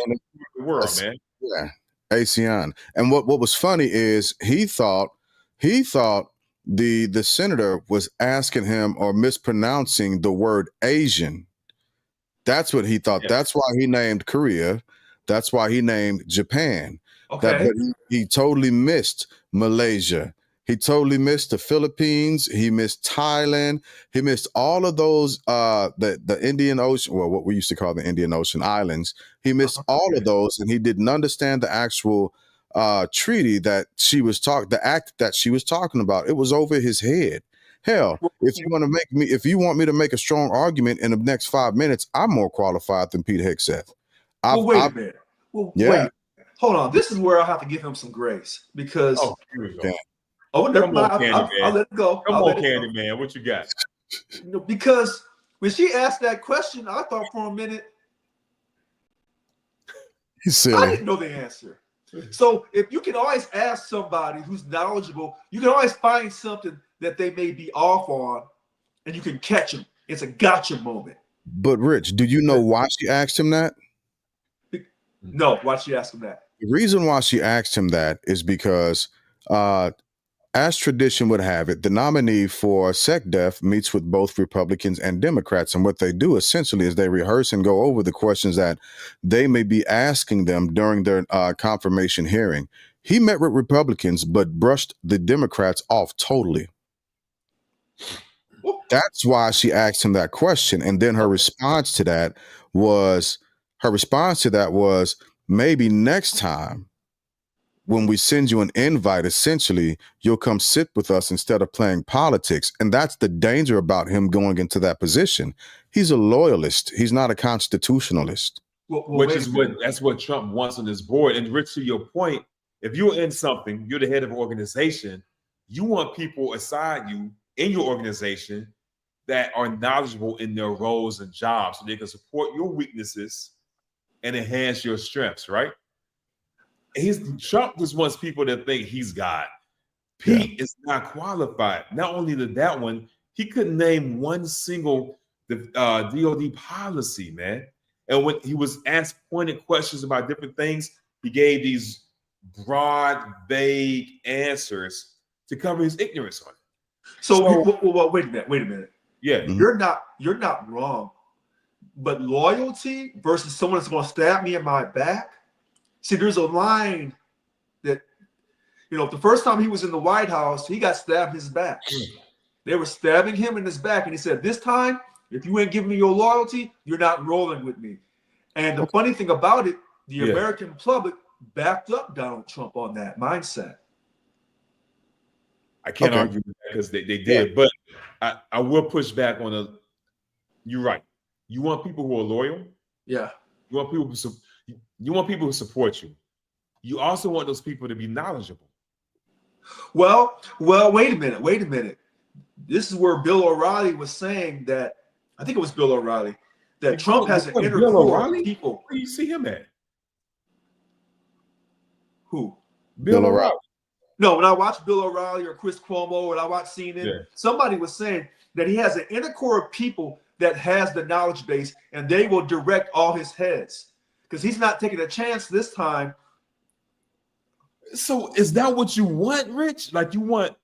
Speaker 3: world, man.
Speaker 2: Yeah, ASEAN. And what was funny is he thought the senator was asking him or mispronouncing the word Asian. That's what he thought.
Speaker 3: Yeah.
Speaker 2: That's why he named Korea. That's why he named Japan.
Speaker 4: Okay.
Speaker 2: But he totally missed Malaysia. He totally missed the Philippines. He missed Thailand. He missed all of those, the Indian Ocean, well, what we used to call the Indian Ocean islands. He missed all of those, and he didn't understand the actual treaty that the act that she was talking about. It was over his head. Hell, if you want me to make a strong argument in the next 5 minutes, I'm more qualified than Pete Hegseth.
Speaker 4: Wait a minute.
Speaker 2: Yeah.
Speaker 4: Wait. Hold on. This is where I'll have to give him some grace because.
Speaker 3: Oh, here we go.
Speaker 4: Never mind. I'll let it go.
Speaker 3: Come on, Candy Man. What you got?
Speaker 4: Because when she asked that question, I thought for a minute,
Speaker 2: he's silly.
Speaker 4: I didn't know the answer. So if you can always ask somebody who's knowledgeable, you can always find something that they may be off on, and you can catch them. It's a gotcha moment.
Speaker 2: But Rich, do you know why she asked him that?
Speaker 4: No, why'd she ask him that?
Speaker 2: The reason why she asked him that is because, as tradition would have it, the nominee for SecDef meets with both Republicans and Democrats. And what they do essentially is they rehearse and go over the questions that they may be asking them during their confirmation hearing. He met with Republicans, but brushed the Democrats off totally. That's why she asked him that question. And then her response to that was, maybe next time when we send you an invite, essentially, you'll come sit with us instead of playing politics. And that's the danger about him going into that position. He's a loyalist. He's not a constitutionalist.
Speaker 3: That's what Trump wants on his board. And Rich, to your point, if you're in something, you're the head of an organization, you want people aside you in your organization that are knowledgeable in their roles and jobs so they can support your weaknesses and enhance your strengths, right? Trump just wants people to think he's God. Pete is not qualified. Not only did that one, he couldn't name one single DOD policy, man. And when he was asked pointed questions about different things, he gave these broad, vague answers to cover his ignorance on it.
Speaker 4: So well, wait a minute.
Speaker 3: Yeah,
Speaker 4: you're not wrong, but loyalty versus someone that's going to stab me in my back. See, there's a line that, the first time he was in the White House, he got stabbed in his back. They were stabbing him in his back, and he said, "This time, if you ain't giving me your loyalty, you're not rolling with me." And the funny thing about it, the American public backed up Donald Trump on that mindset.
Speaker 3: I can't argue with that because they did, but I will push back on you're right. You want people who are loyal.
Speaker 4: Yeah.
Speaker 3: You want people who support you. You also want those people to be knowledgeable.
Speaker 4: Well, wait a minute. This is where Bill O'Reilly was saying that, I think it was Bill O'Reilly, that Trump has an inner core of people.
Speaker 3: Where do you see him at?
Speaker 4: Who?
Speaker 3: Bill O'Reilly.
Speaker 4: No, when I watch Bill O'Reilly or Chris Cuomo, when I watch CNN, somebody was saying that he has an inner core of people that has the knowledge base, and they will direct all his heads because he's not taking a chance this time.
Speaker 3: So is that what you want, Rich? Like you want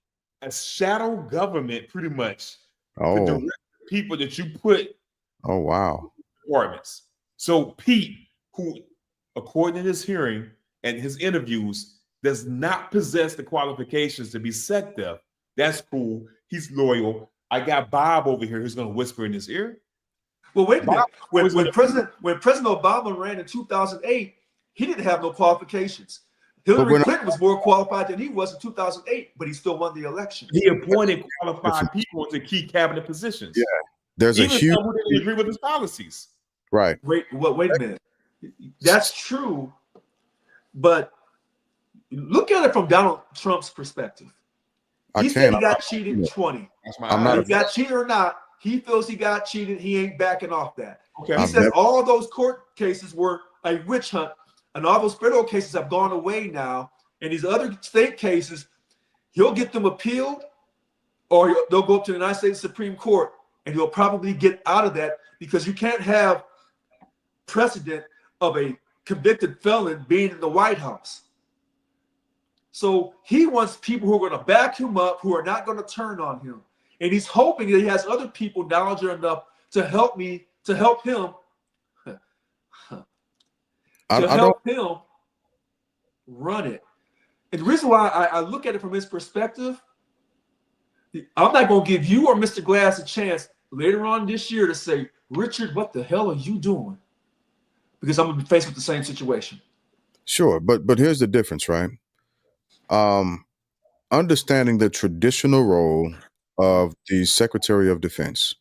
Speaker 3: a shadow government, pretty much, to direct people that you put.
Speaker 2: Oh wow.
Speaker 3: Departments. So Pete, who, according to this hearing and his interviews, does not possess the qualifications to be SecDef. That's cool. He's loyal. I got Bob over here who's going to whisper in his ear.
Speaker 4: Well, wait a minute. When President Obama ran in 2008, he didn't have no qualifications. Hillary Clinton was more qualified than he was in 2008, but he still won the election.
Speaker 3: He appointed qualified people to key cabinet positions.
Speaker 2: Yeah, there's
Speaker 3: even
Speaker 2: a huge.
Speaker 3: Who didn't agree with his policies.
Speaker 2: Right.
Speaker 4: Wait a minute. That's true, but look at it from Donald Trump's perspective. He said he got cheated in 20. He got cheated or not, he feels he got cheated. He ain't backing off that. Okay. He says all those court cases were a witch hunt, and all those federal cases have gone away now. And these other state cases, he'll get them appealed, or they'll go up to the United States Supreme Court, and he'll probably get out of that because you can't have precedent of a convicted felon being in the White House. So he wants people who are going to back him up, who are not going to turn on him. And he's hoping that he has other people knowledgeable enough to help him run it. And the reason why I look at it from his perspective, I'm not going to give you or Mr. Glass a chance later on this year to say, "Richard, what the hell are you doing?" Because I'm going to be faced with the same situation.
Speaker 2: Sure, but here's the difference, right? Understanding the traditional role of the Secretary of Defense,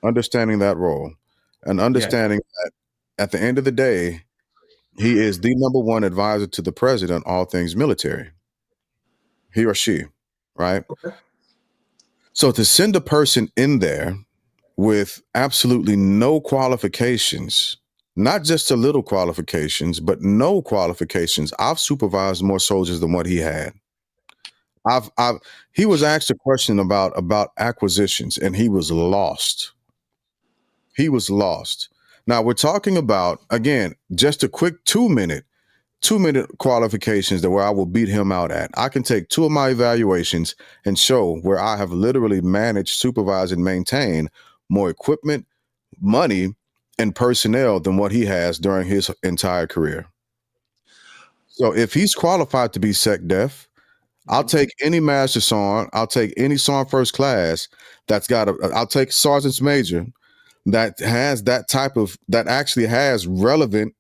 Speaker 2: understanding that role, and understanding that at the end of the day, he is the number one advisor to the president on all things military. He or she, right?
Speaker 4: Okay.
Speaker 2: So to send a person in there with absolutely no qualifications, not just a little qualifications, but no qualifications. I've supervised more soldiers than what he had. He was asked a question about acquisitions, and he was lost. He was lost. Now we're talking about, again, just a quick 2-minute qualifications that where I will beat him out at. I can take 2 of my evaluations and show where I have literally managed, supervised, and maintained more equipment, money, and personnel than what he has during his entire career. So if he's qualified to be SecDef, I'll take any Master Sergeant, I'll take any Sergeant First Class I'll take Sergeant's Major that has that actually has relevant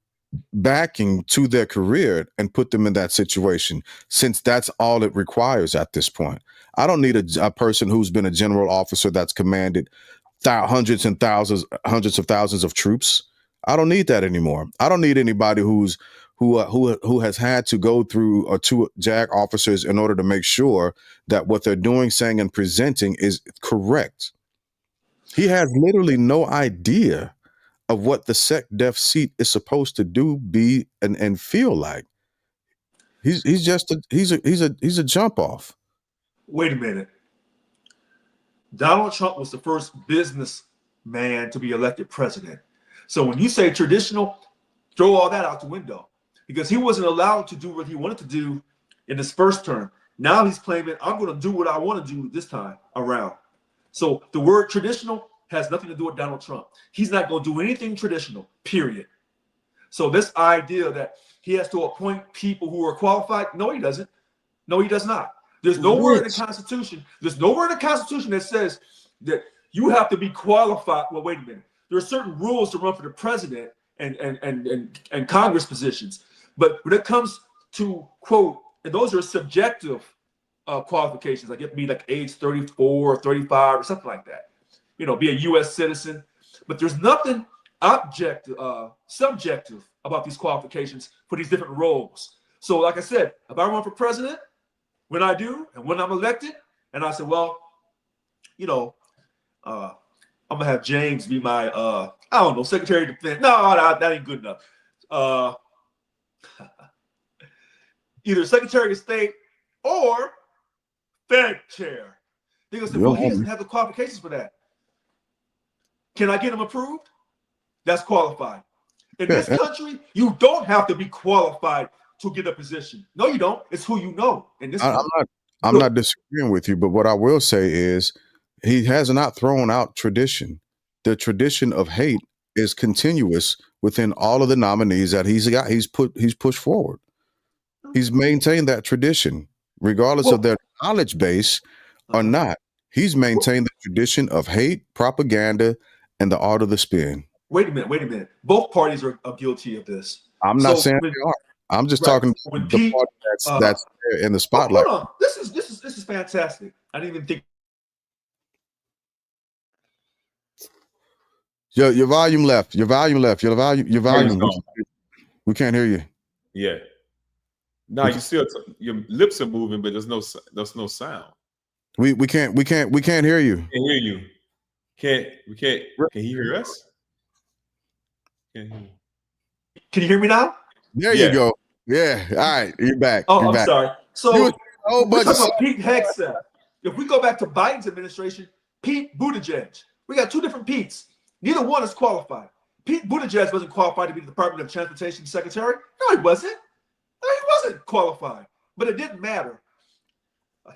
Speaker 2: backing to their career and put them in that situation, since that's all it requires at this point. I don't need a person who's been a general officer that's commanded hundreds of thousands of troops. I don't need that anymore. I don't need anybody who has had to go through 2 JAG officers in order to make sure that what they're doing, saying, and presenting is correct. He has literally no idea of what the SecDef seat is supposed to do, be, and feel like. He's just he's a jump off.
Speaker 4: Wait a minute. Donald Trump was the first businessman to be elected president. So when you say traditional, throw all that out the window because he wasn't allowed to do what he wanted to do in his first term. Now he's claiming, I'm going to do what I want to do this time around. So the word traditional has nothing to do with Donald Trump. He's not going to do anything traditional, period. So this idea that he has to appoint people who are qualified, no, he doesn't. No, he does not. There's nowhere in the Constitution. There's nowhere in the Constitution that says that you have to be qualified. Well, wait a minute. There are certain rules to run for the president and Congress positions. But when it comes to quote, and those are subjective qualifications, like you have to be like age 34 or 35 or something like that. You know, be a U.S. citizen. But there's nothing subjective about these qualifications for these different roles. So, like I said, if I run for president, when I do, and when I'm elected, and I said, well, you know, I'm gonna have James be my, I don't know, Secretary of Defense. No, that ain't good enough. Either Secretary of State or Fed Chair. They're gonna say, well, he doesn't have the qualifications for that. Can I get him approved? That's qualified. In this country, you don't have to be qualified to get a position. No, you don't. It's who you know. In this,
Speaker 2: I'm not disagreeing with you, but what I will say is he has not thrown out tradition. The tradition of hate is continuous within all of the nominees that he's pushed forward. He's maintained that tradition, regardless of their knowledge base or not. He's maintained the tradition of hate, propaganda, and the art of the spin.
Speaker 4: Wait a minute. Both parties are guilty of this.
Speaker 2: I'm not saying they are. I'm just talking
Speaker 4: when
Speaker 2: the
Speaker 4: Pete,
Speaker 2: party that's there in the spotlight.
Speaker 4: Hold on. This is fantastic. I didn't even think.
Speaker 2: Your volume left. Your volume. We can't hear you.
Speaker 3: Yeah. No, you still your lips are moving, but there's no sound.
Speaker 2: We can't hear you.
Speaker 3: Can't hear you. We can't. Can you hear us? Can't hear you.
Speaker 4: Can you hear me now?
Speaker 2: There you go. Yeah. All right. You're back.
Speaker 4: Oh,
Speaker 2: I'm
Speaker 4: back. Sorry. So we're talking about Pete
Speaker 2: Hegseth.
Speaker 4: Hegseth. If we go back to Biden's administration, Pete Buttigieg. We got two different Petes. Neither one is qualified. Pete Buttigieg wasn't qualified to be the Department of Transportation Secretary. No, he wasn't. No, he wasn't qualified. But it didn't matter.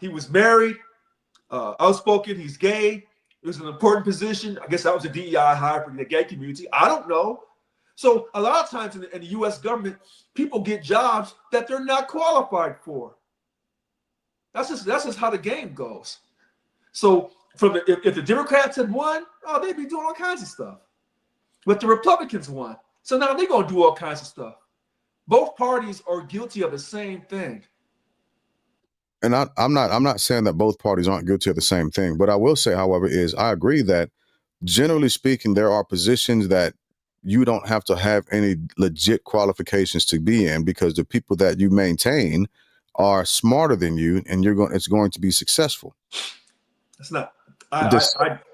Speaker 4: He was married, outspoken. He's gay. It was an important position. I guess that was a DEI hire for the gay community. I don't know. So a lot of times in the U.S. government, people get jobs that they're not qualified for. That's just how the game goes. So if the Democrats had won, they'd be doing all kinds of stuff. But the Republicans won, so now they're gonna do all kinds of stuff. Both parties are guilty of the same thing.
Speaker 2: And I'm not saying that both parties aren't guilty of the same thing. What I will say, however, is I agree that generally speaking, there are positions that you don't have to have any legit qualifications to be in because the people that you maintain are smarter than you, and it's going to be successful.
Speaker 4: It's not.
Speaker 2: The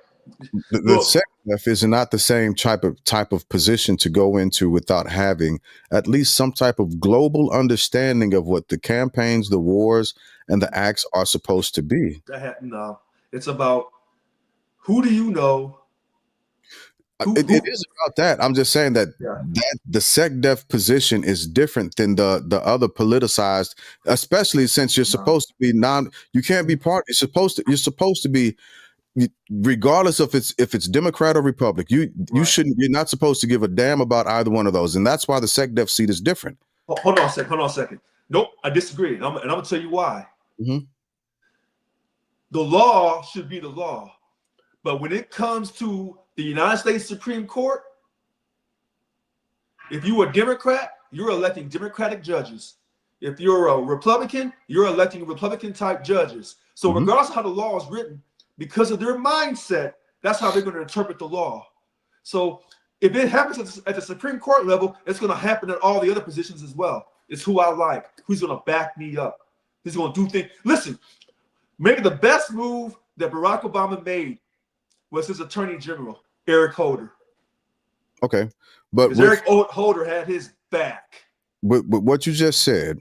Speaker 2: SecDef is not the same type of position to go into without having at least some type of global understanding of what the campaigns, the wars, and the acts are supposed to be.
Speaker 4: No, it's about who do you know.
Speaker 2: It is about that. I'm just saying that the SecDef position is different than the other politicized, especially since you're supposed to be you can't be part. You're supposed to be, regardless of if it's Democrat or Republic. You're not supposed to give a damn about either one of those, and that's why the SecDef seat is different.
Speaker 4: Hold on a second. Nope, I disagree, and I'm gonna tell you why.
Speaker 2: Mm-hmm.
Speaker 4: The law should be the law, but when it comes to the United States Supreme Court, if you're a Democrat, you're electing Democratic judges. If you're a Republican, you're electing Republican type judges. So regardless of how the law is written, because of their mindset, that's how they're going to interpret the law. So if it happens at the Supreme Court level, it's going to happen at all the other positions as well. It's who I like, who's going to back me up, who's going to do things. Listen, maybe the best move that Barack Obama made was his Attorney General, Eric Holder.
Speaker 2: Okay, but
Speaker 4: Eric Holder had his back.
Speaker 2: But what you just said,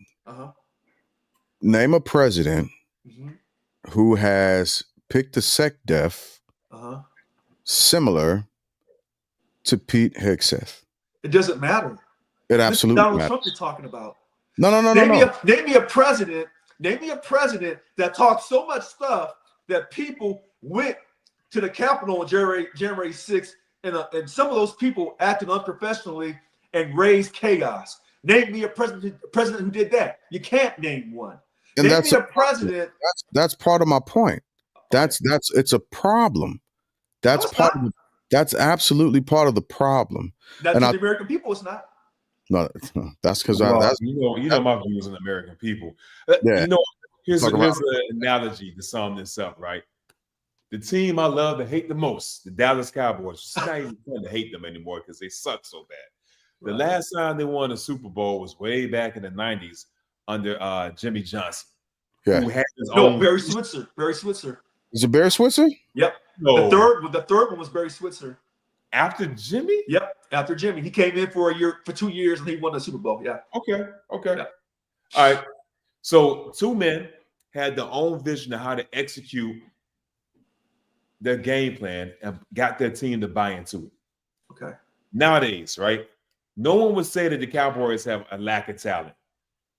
Speaker 2: Name a president
Speaker 4: Mhm.
Speaker 2: who has picked a SecDef
Speaker 4: Uh-huh.
Speaker 2: similar to Pete Hegseth.
Speaker 4: It doesn't matter.
Speaker 2: It
Speaker 4: This is
Speaker 2: absolutely
Speaker 4: Donald
Speaker 2: matters.
Speaker 4: Trump you're talking about.
Speaker 2: No.
Speaker 4: Name me a president. Name me a president that talked so much stuff that people went to the Capitol on January 6th, and some of those people acted unprofessionally and raised chaos. Name me a president who did that. You can't name one.
Speaker 2: And
Speaker 4: Name
Speaker 2: that's
Speaker 4: me a president.
Speaker 2: that's part of my point. That's it's a problem. That's
Speaker 4: No, it's
Speaker 2: part
Speaker 4: not.
Speaker 2: of that's absolutely part of the problem.
Speaker 4: Not
Speaker 2: And
Speaker 4: to
Speaker 2: I
Speaker 4: the American people, it's not.
Speaker 2: no, that's because
Speaker 3: Well,
Speaker 2: that's
Speaker 3: you know my views on American people.
Speaker 2: Yeah.
Speaker 3: You know, here's
Speaker 2: Talk
Speaker 3: an
Speaker 2: about
Speaker 3: analogy to sum this up, right? The team I love to hate the most, the Dallas Cowboys. It's not even fun to hate them anymore because they suck so bad. The
Speaker 4: Right.
Speaker 3: last time they won a Super Bowl was way back in the 90s under Jimmy Johnson,
Speaker 2: Yeah.
Speaker 3: who had his
Speaker 4: No,
Speaker 3: own.
Speaker 4: Barry Switzer. Barry Switzer.
Speaker 2: Is it Barry Switzer?
Speaker 4: Yep.
Speaker 3: No.
Speaker 4: The third one was Barry Switzer.
Speaker 3: After Jimmy?
Speaker 4: Yep. After Jimmy, he came in for 2 years and he won the Super Bowl. Yeah.
Speaker 3: Okay.
Speaker 4: Yeah.
Speaker 3: All right. So two men had their own vision of how to execute their game plan and got their team to buy into it.
Speaker 4: Okay.
Speaker 3: Nowadays, right? No one would say that the Cowboys have a lack of talent.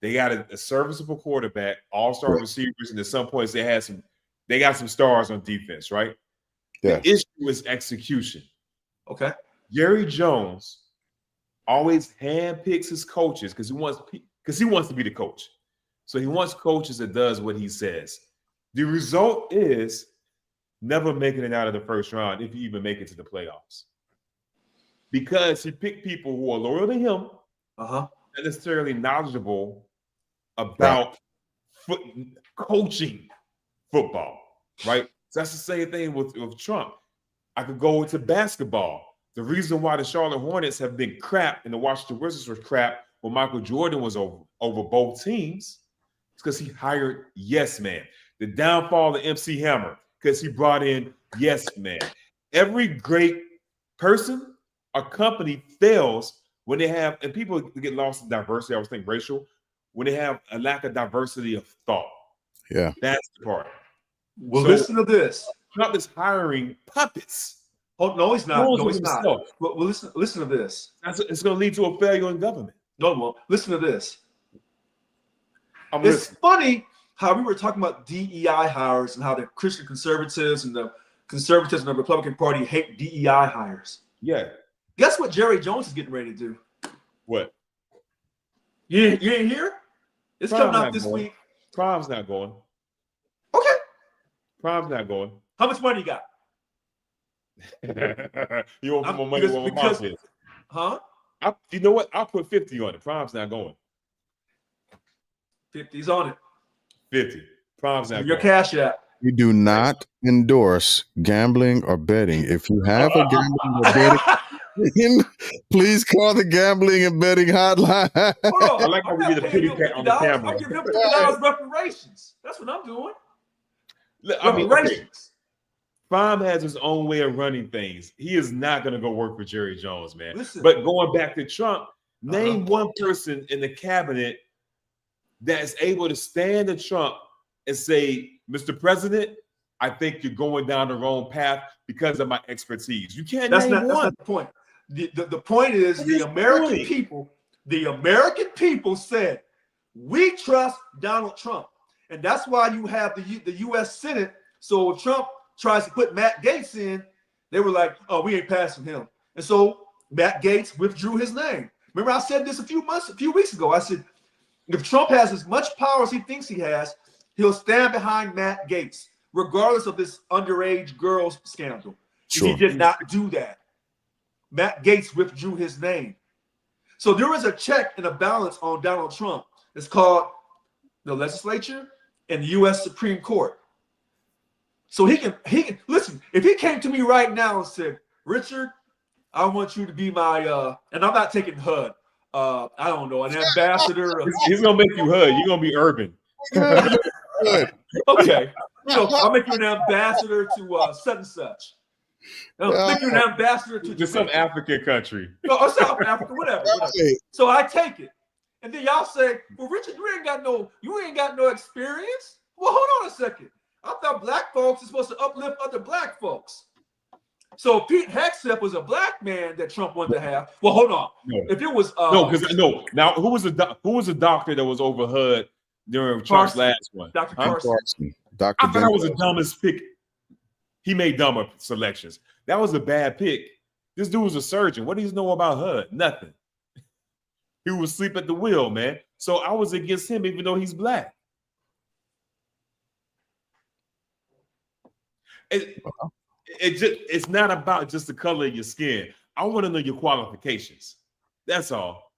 Speaker 3: They got a serviceable quarterback, all-star
Speaker 2: Right.
Speaker 3: receivers, and at some points they got some stars on defense, right?
Speaker 2: Yeah.
Speaker 3: The issue is execution.
Speaker 4: Okay.
Speaker 3: Jerry Jones always handpicks his coaches because he wants to be the coach. So he wants coaches that does what he says. The result is never making it out of the first round if you even make it to the playoffs. Because he picked people who are loyal to him,
Speaker 4: Uh-huh.
Speaker 3: not necessarily knowledgeable about coaching football, right? So that's the same thing with Trump. I could go into basketball. The reason why the Charlotte Hornets have been crap and the Washington Wizards were crap when Michael Jordan was over both teams is because he hired yes man. The downfall of MC Hammer because he brought in yes man. Every great person or company fails when they have, and people get lost in diversity. I was thinking racial, when they have a lack of diversity of thought.
Speaker 2: Yeah.
Speaker 3: That's the part.
Speaker 4: Well,
Speaker 3: So-
Speaker 4: listen to this.
Speaker 3: Trump is hiring puppets.
Speaker 4: Oh, no, he's not.
Speaker 3: Rules
Speaker 4: No,
Speaker 3: with
Speaker 4: he's not.
Speaker 3: himself.
Speaker 4: Well, listen to this.
Speaker 3: It's going to lead to a failure in government.
Speaker 4: No, well, listen to this.
Speaker 3: I'm
Speaker 4: It's
Speaker 3: listening.
Speaker 4: funny how we were talking about DEI hires and how the Christian conservatives and the conservatives and the Republican Party hate DEI hires.
Speaker 3: Yeah.
Speaker 4: Guess what Jerry Jones is getting ready to do?
Speaker 3: What?
Speaker 4: You ain't hear? It's
Speaker 3: Prom's
Speaker 4: coming out
Speaker 3: not
Speaker 4: this
Speaker 3: going.
Speaker 4: week.
Speaker 3: Prom's not going.
Speaker 4: Okay.
Speaker 3: Prom's not going.
Speaker 4: How much money you got?
Speaker 3: You want more money than what my mom is.
Speaker 4: Huh?
Speaker 3: You know what? I'll put 50 on it. Prom's not going.
Speaker 4: 50's on it.
Speaker 3: 50. Prom's not
Speaker 4: Your
Speaker 3: going.
Speaker 4: cash app.
Speaker 2: We do not endorse gambling or betting. If you have a gambling or betting, please call the gambling and betting hotline.
Speaker 4: Hold on.
Speaker 3: I like how we
Speaker 4: I'm
Speaker 3: did a
Speaker 4: not
Speaker 3: pity
Speaker 4: paying
Speaker 3: pat on the
Speaker 4: $50.
Speaker 3: camera.
Speaker 4: I'm giving him $50 reparations. That's what I'm doing.
Speaker 3: I mean, okay.
Speaker 4: Reparations.
Speaker 3: Prom has his own way of running things. He is not going to go work for Jerry Jones, man.
Speaker 4: Listen.
Speaker 3: But going back to Trump, name one person in the cabinet that's able to stand to Trump and say, Mr. President, I think you're going down the wrong path because of my expertise. You can't
Speaker 4: That's
Speaker 3: name
Speaker 4: not
Speaker 3: one.
Speaker 4: the point. The point is
Speaker 3: What
Speaker 4: the
Speaker 3: is
Speaker 4: American people said, we trust Donald Trump. And that's why you have the U.S. Senate. So if Trump tries to put Matt Gaetz in, they were like, oh, we ain't passing him. And so Matt Gaetz withdrew his name. Remember, I said this a few weeks ago. I said, if Trump has as much power as he thinks he has, he'll stand behind Matt Gaetz, regardless of this underage girls scandal.
Speaker 2: Sure.
Speaker 4: He did not do that. Matt Gaetz withdrew his name. So there is a check and a balance on Donald Trump. It's called the legislature and the U.S. Supreme Court. So he can listen. If he came to me right now and said, Richard, I want you to be my and I'm not taking HUD. I don't know, an ambassador.
Speaker 3: He's going to make you HUD. You're going to be urban.
Speaker 2: Good.
Speaker 4: Okay. I'll make you an ambassador to such and such. I'll make you an ambassador to
Speaker 3: Just some African country.
Speaker 4: or South Africa, whatever.
Speaker 2: Hey,
Speaker 4: So I take it. And then y'all say, well, Richard, you ain't got no experience. Well, hold on a second. I thought black folks are supposed to uplift other black folks. So Pete Hegseth was a black man that Trump wanted to have. Well, hold on.
Speaker 3: No.
Speaker 4: If it was
Speaker 3: No. Now, who was the doctor that was over HUD during Trump's
Speaker 4: Carson.
Speaker 3: last one?
Speaker 4: Dr.
Speaker 3: Huh?
Speaker 4: Carson.
Speaker 2: Dr.
Speaker 3: I thought that was the
Speaker 2: Jim
Speaker 3: dumbest pick. He made dumber selections. That was a bad pick. This dude was a surgeon. What do you know about HUD? Nothing. He was asleep at the wheel, man. So I was against him, even though he's black. It's not about just the color of your skin. I want to know your qualifications. That's all.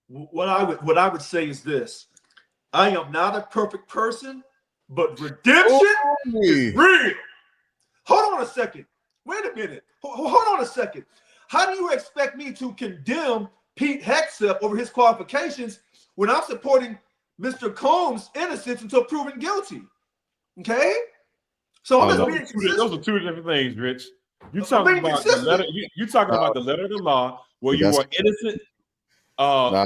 Speaker 4: What I would say is this: I am not a perfect person, but redemption is real. Hold on a second. Wait a minute. Hold on a second. How do you expect me to condemn Pete Hegseth over his qualifications when I'm supporting Mr. Combs' innocence until proven guilty? Okay? So I'm just being consistent.
Speaker 3: Those are two different things, Rich. You talking about the letter? You talking about the letter of the law where you are innocent.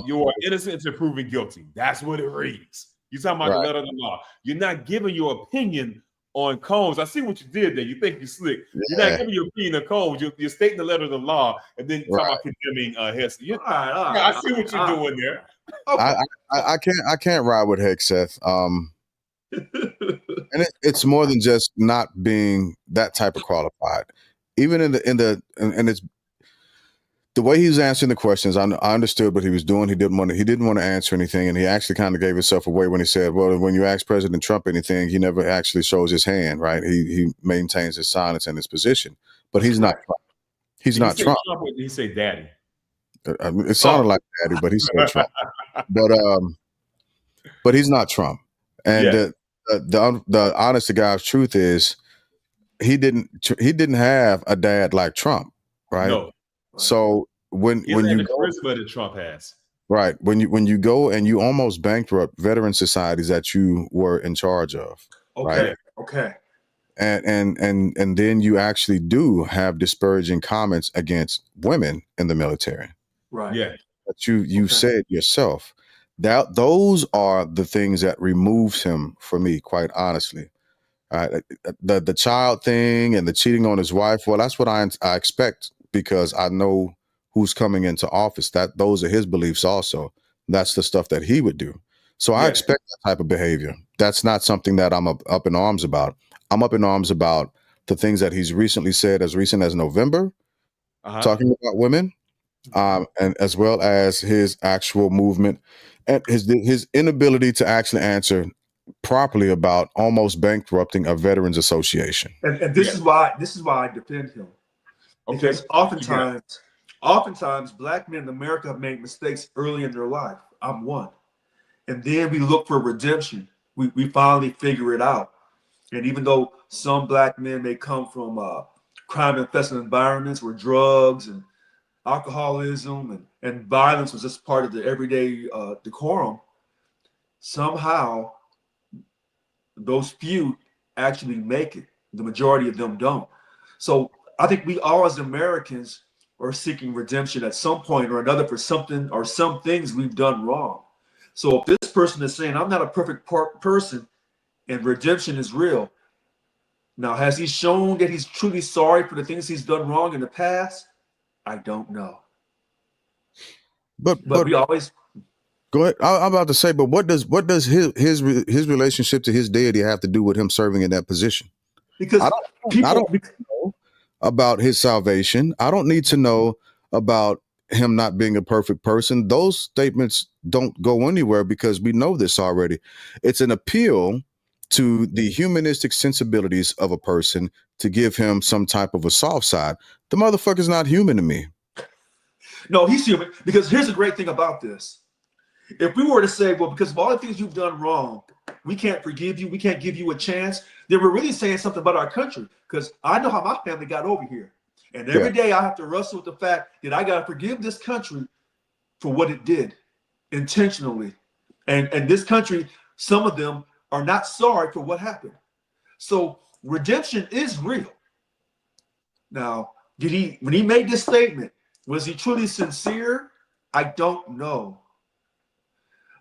Speaker 3: You are innocent until proven guilty. That's what it reads. You talking about the letter of the law? You're not giving your opinion on Combs. I see what you did there. You think you're slick. You're not giving your opinion on Combs. You're stating the letter of the law and then talking about condemning Hester. I see what you're doing there.
Speaker 2: Okay. I can't ride with Hegseth. And it's more than just not being that type of qualified. Even in it's the way he was answering the questions. I understood what he was doing. He didn't want to answer anything, and he actually kind of gave himself away when he said, "Well, when you ask President Trump anything, he never actually shows his hand." Right? He maintains his silence and his position, but he's not. He's not Trump.
Speaker 3: He said, "Daddy."
Speaker 2: It sounded like Daddy, but he said Trump. But he's not Trump, and the honest to God's truth is he didn't have a dad like Trump, right?
Speaker 3: No.
Speaker 2: So when you
Speaker 3: go, charisma that Trump has,
Speaker 2: right? When you go and you almost bankrupt veteran societies that you were in charge of, right?
Speaker 4: Okay.
Speaker 2: And then you actually do have disparaging comments against women in the military,
Speaker 4: right?
Speaker 2: Yeah, that you said yourself. That those are the things that removes him for me, quite honestly. The child thing and the cheating on his wife. Well, that's what I expect because I know who's coming into office. That those are his beliefs also. That's the stuff that he would do. So I expect that type of behavior. That's not something that I'm up in arms about. I'm up in arms about the things that he's recently said, as recent as November, talking about women, and as well as his actual movement and his inability to actually answer properly about almost bankrupting a veterans association.
Speaker 4: And this is why I defend him. Because oftentimes black men in America have made mistakes early in their life. I'm one. And then we look for redemption. We finally figure it out. And even though some black men may come from crime-infested environments where drugs and alcoholism and violence was just part of the everyday decorum, somehow those few actually make it. The majority of them don't. So I think we all as Americans are seeking redemption at some point or another for something or some things we've done wrong. So if this person is saying, I'm not a perfect person and redemption is real, now has he shown that he's truly sorry for the things he's done wrong in the past? I don't know. But we always
Speaker 2: go ahead. I'm about to say, but what does his relationship to his deity have to do with him serving in that position?
Speaker 4: Because
Speaker 2: I don't know about his salvation. I don't need to know about him not being a perfect person. Those statements don't go anywhere because we know this already. It's an appeal to the humanistic sensibilities of a person to give him some type of a soft side. The motherfucker's not human to me.
Speaker 4: No, he's human. Because here's the great thing about this. If we were to say, well, because of all the things you've done wrong, we can't forgive you, we can't give you a chance, then we're really saying something about our country. Because I know how my family got over here. And every day I have to wrestle with the fact that I got to forgive this country for what it did intentionally. And this country, some of them are not sorry for what happened. So redemption is real. Now, when he made this statement, was he truly sincere? I don't know.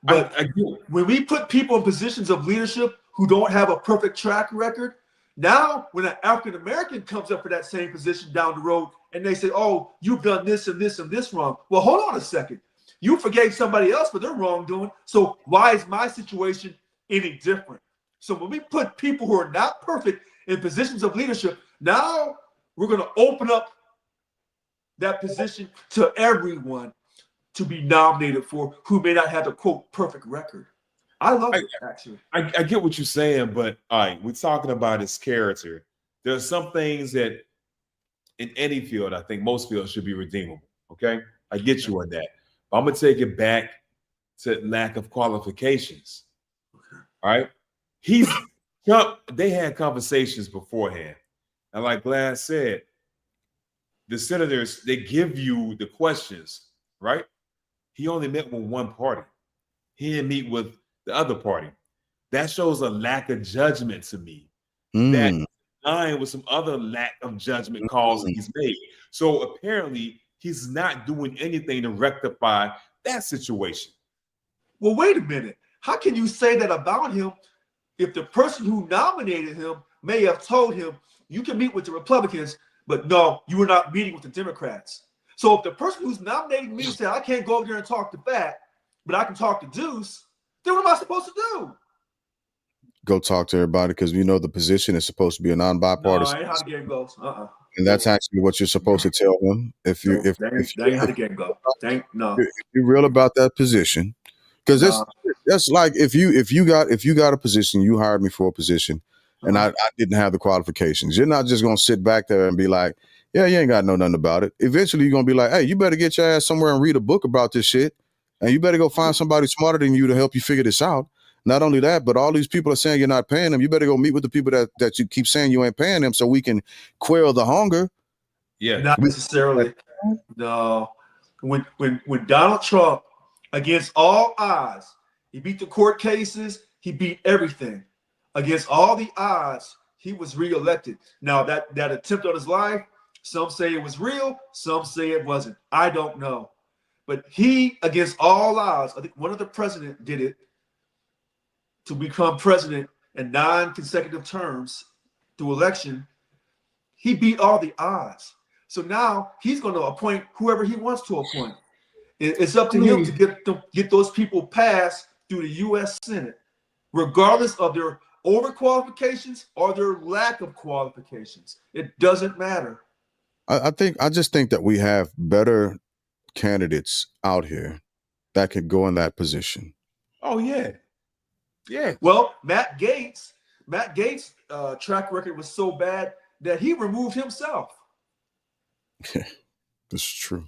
Speaker 4: But
Speaker 3: I get it.
Speaker 4: when we put people in positions of leadership who don't have a perfect track record, now when an African American comes up for that same position down the road and they say, oh, you've done this and this and this wrong. Well, hold on a second. You forgave somebody else for their wrongdoing. So why is my situation any different? So when we put people who are not perfect in positions of leadership, now we're going to open up that position to everyone to be nominated for who may not have the quote perfect record. I love it, actually.
Speaker 3: I get what you're saying, but all right, we're talking about his character. There's some things that in any field, I think most fields should be redeemable. Okay. I get you on that. But I'm gonna take it back to lack of qualifications. All right. They had conversations beforehand. And like Glass said, the senators, they give you the questions, right? He only met with one party. He didn't meet with the other party. That shows a lack of judgment to me. That line with some other lack of judgment calls he's made. So apparently he's not doing anything to rectify that situation.
Speaker 4: Well, wait a minute. How can you say that about him if the person who nominated him may have told him, you can meet with the Republicans, but no, you were not meeting with the Democrats? So if the person who's nominating me said, I can't go over there and talk to Fat, but I can talk to Deuce, then what am I supposed to do?
Speaker 2: Go talk to everybody because we know the position is supposed to be a non-bipartisan.
Speaker 4: No, ain't how the game goes.
Speaker 2: And that's actually what you're supposed to tell him. If you if
Speaker 4: that ain't how the game goes. No.
Speaker 2: If you're real about that position, because that's like if you got a position, you hired me for a position, and I didn't have the qualifications. You're not just gonna sit back there and be like, yeah, you ain't got to know nothing about it. Eventually, you're gonna be like, hey, you better get your ass somewhere and read a book about this shit, and you better go find somebody smarter than you to help you figure this out. Not only that, but all these people are saying you're not paying them. You better go meet with the people that you keep saying you ain't paying them, so we can quell the hunger.
Speaker 3: Yeah,
Speaker 4: not necessarily. No, when Donald Trump, against all odds, he beat the court cases, he beat everything. Against all the odds, he was reelected. Now that attempt on his life, some say it was real, some say it wasn't. I don't know, but he, against all odds, I think one of the president did it to become president in 9 consecutive terms through election. He beat all the odds. So now he's going to appoint whoever he wants to appoint. It's up to him to get those people passed through the U.S. Senate, regardless of their overqualifications or their lack of qualifications. It doesn't matter.
Speaker 2: I just think that we have better candidates out here that could go in that position.
Speaker 3: Oh yeah. Yeah.
Speaker 4: Well, Matt Gaetz' track record was so bad that he removed himself.
Speaker 2: This is true.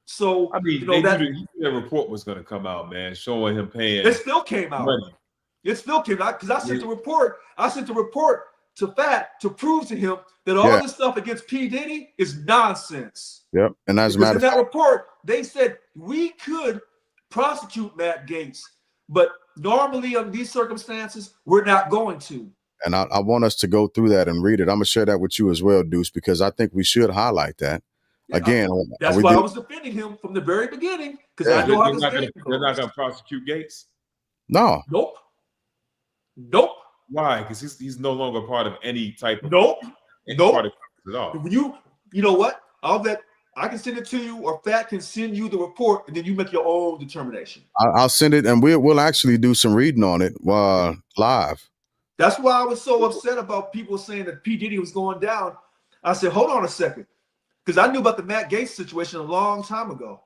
Speaker 4: So
Speaker 3: I mean, that report was going to come out, man, showing him paying.
Speaker 4: It still came out.
Speaker 3: Money.
Speaker 4: It still came out because I sent the report. I sent the report to Fat to prove to him that all this stuff against P. Diddy is nonsense.
Speaker 2: Yep. And as a matter of
Speaker 4: fact, in that report, they said we could prosecute Matt Gaetz, but normally under these circumstances, we're not going to.
Speaker 2: And I want us to go through that and read it. I'm going to share that with you as well, Deuce, because I think we should highlight that. Again,
Speaker 4: that's why I was defending him from the very beginning, because I know how this game goes.
Speaker 3: They're not going to prosecute Gaetz?
Speaker 2: No.
Speaker 4: Nope.
Speaker 3: Why? Because he's no longer part of any type of
Speaker 4: Nope.
Speaker 3: At all.
Speaker 4: You know what? I can send it to you, or Fat can send you the report, and then you make your own determination.
Speaker 2: I'll send it, and we'll actually do some reading on it live.
Speaker 4: That's why I was so upset about people saying that P. Diddy was going down. I said, hold on a second, because I knew about the Matt Gaetz situation a long time ago.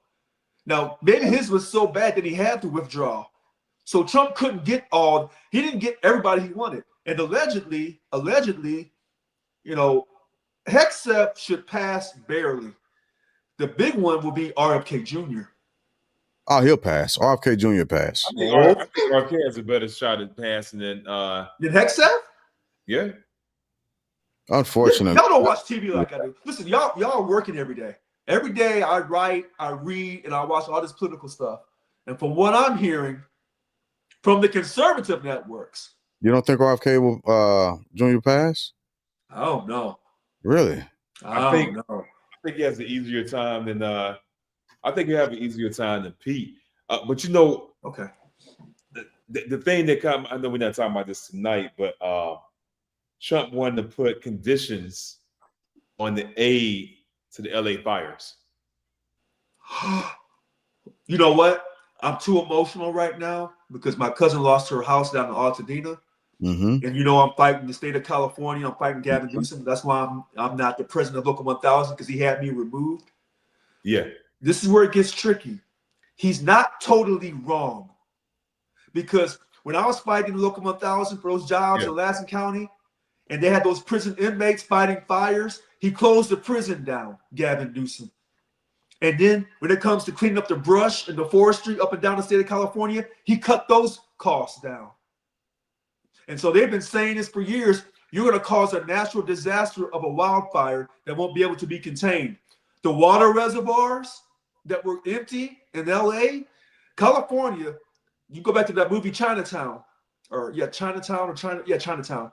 Speaker 4: Now, maybe his was so bad that he had to withdraw. So Trump couldn't get he didn't get everybody he wanted. And allegedly, Hegseth should pass barely. The big one will be RFK Jr.
Speaker 2: Oh, he'll pass. RFK Jr. pass.
Speaker 3: I think RFK has a better shot at passing than
Speaker 4: Hegseth?
Speaker 3: Yeah.
Speaker 2: Unfortunately.
Speaker 4: Y'all don't watch TV like I do. Listen, y'all are working every day. Every day I write, I read, and I watch all this political stuff. And from what I'm hearing from the conservative networks.
Speaker 2: You don't think RFK will Jr. pass?
Speaker 4: I don't know.
Speaker 2: Really?
Speaker 3: I think he has an easier time than I think you have an easier time than Pete. But
Speaker 4: okay.
Speaker 3: the thing that come, I know we're not talking about this tonight, but Trump wanted to put conditions on the aid to the LA fires.
Speaker 4: You know what? I'm too emotional right now because my cousin lost her house down in Altadena.
Speaker 2: Mm-hmm.
Speaker 4: And I'm fighting the state of California. I'm fighting Gavin Newsom. That's why I'm not the president of Local 1000 because he had me removed.
Speaker 3: Yeah.
Speaker 4: This is where it gets tricky. He's not totally wrong. Because when I was fighting Local 1000 for those jobs in Lassen County, and they had those prison inmates fighting fires, he closed the prison down, Gavin Newsom. And then when it comes to cleaning up the brush and the forestry up and down the state of California, he cut those costs down. And so they've been saying this for years. You're going to cause a natural disaster of a wildfire that won't be able to be contained. The water reservoirs that were empty in LA, California, you go back to that movie Chinatown. Chinatown.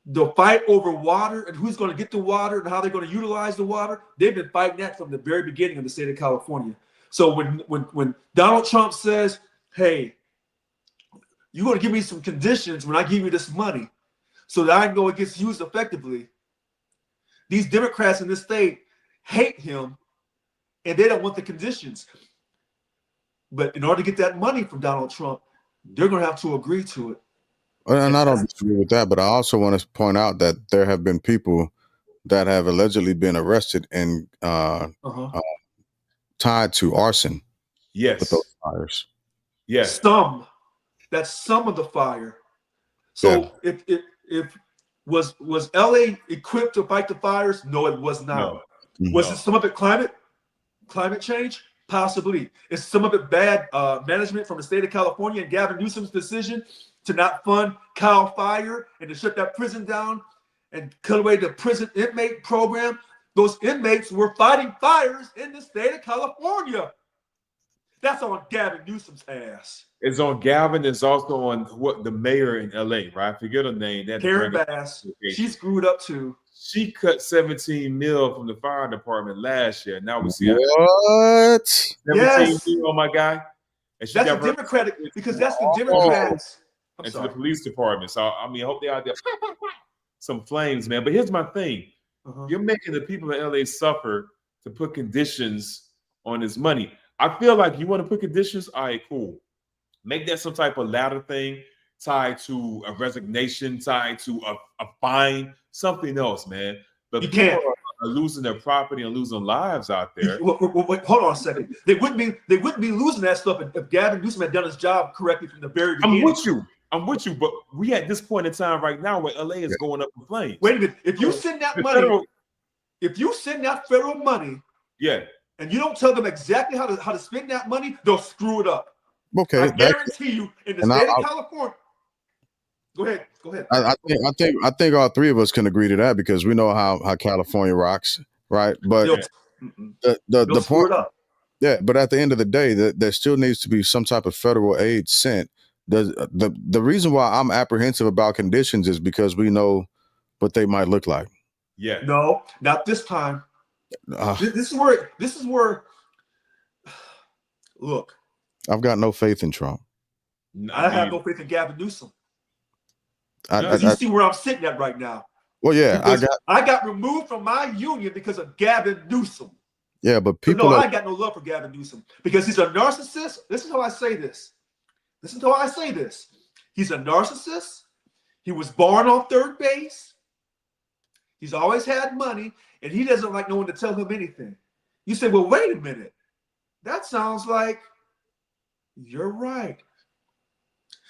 Speaker 4: The fight over water and who's going to get the water and how they're going to utilize the water, they've been fighting that from the very beginning of the state of California. So when Donald Trump says, hey, you're going to give me some conditions when I give you this money so that I know it gets used effectively, these Democrats in this state hate him and they don't want the conditions. But in order to get that money from Donald Trump, they're going to have to agree to it.
Speaker 2: And I don't disagree with that, but I also want to point out that there have been people that have allegedly been arrested and tied to arson.
Speaker 3: Yes.
Speaker 2: With those fires.
Speaker 3: Yes.
Speaker 4: That's some of the fire. So if was LA equipped to fight the fires? No, it was not. No. Was it some of it climate change? Possibly. Is some of it bad management from the state of California and Gavin Newsom's decision to not fund Cal Fire and to shut that prison down and cut away the prison inmate program? Those inmates were fighting fires in the state of California. That's on Gavin Newsom's ass.
Speaker 3: It's on Gavin. It's also on the mayor in LA, right? I forget her name.
Speaker 4: Karen Bass. She screwed up too.
Speaker 3: She cut $17 million from the fire department last year. Now we see
Speaker 2: what?
Speaker 3: 17 million on my guy. And she
Speaker 4: that's the Democratic because that's the Democrats.
Speaker 3: And to the police department. So I mean, I hope they out there some flames, man. But here's my thing: you're making the people in LA suffer to put conditions on his money. I feel like you want to put conditions. All right, cool. Make that some type of ladder thing tied to a resignation, tied to a fine, something else, man. But
Speaker 4: you
Speaker 3: people are losing their property and losing lives out there.
Speaker 4: Wait, hold on a second. They wouldn't be losing that stuff if Gavin Newsom had done his job correctly from the very beginning.
Speaker 3: I'm with you, but we at this point in time right now where LA is going up in flames.
Speaker 4: Wait a minute. If you send that money, if you send that federal money, and you don't tell them exactly how to spend that money, they'll screw it up.
Speaker 2: Okay,
Speaker 4: I guarantee you, in the state of California. Go ahead.
Speaker 2: I think all three of us can agree to that because we know how California rocks, right? But the point, but at the end of the day, there still needs to be some type of federal aid sent. The reason why I'm apprehensive about conditions is because we know what they might look like.
Speaker 3: Yeah.
Speaker 4: No, not this time. This is where. Look.
Speaker 2: I've got no faith in Trump.
Speaker 4: I have no faith in Gavin Newsom. You see where I'm sitting at right now.
Speaker 2: Well, yeah,
Speaker 4: I got removed from my union because of Gavin Newsom.
Speaker 2: Yeah, but people.
Speaker 4: I got no love for Gavin Newsom because he's a narcissist. This is how I say this. He's a narcissist. He was born on third base. He's always had money, and he doesn't like no one to tell him anything. You say, well, wait a minute. That sounds like you're right.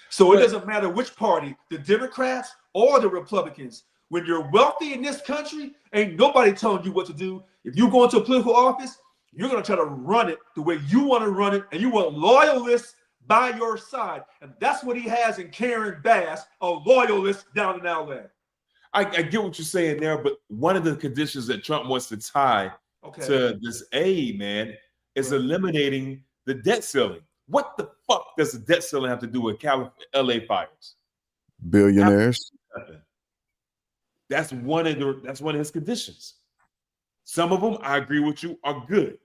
Speaker 4: So it doesn't matter which party, the Democrats or the Republicans. When you're wealthy in this country, ain't nobody telling you what to do. If you go into a political office, you're going to try to run it the way you want to run it, and you want loyalists by your side. And that's what he has in Karen Bass, a loyalist down in LA.
Speaker 3: I get what you're saying there, but one of the conditions that Trump wants to tie to this aid, man, is eliminating the debt ceiling. What the fuck does the debt ceiling have to do with LA fires?
Speaker 2: Billionaires.
Speaker 3: That's one of his conditions. Some of them, I agree with you, are good.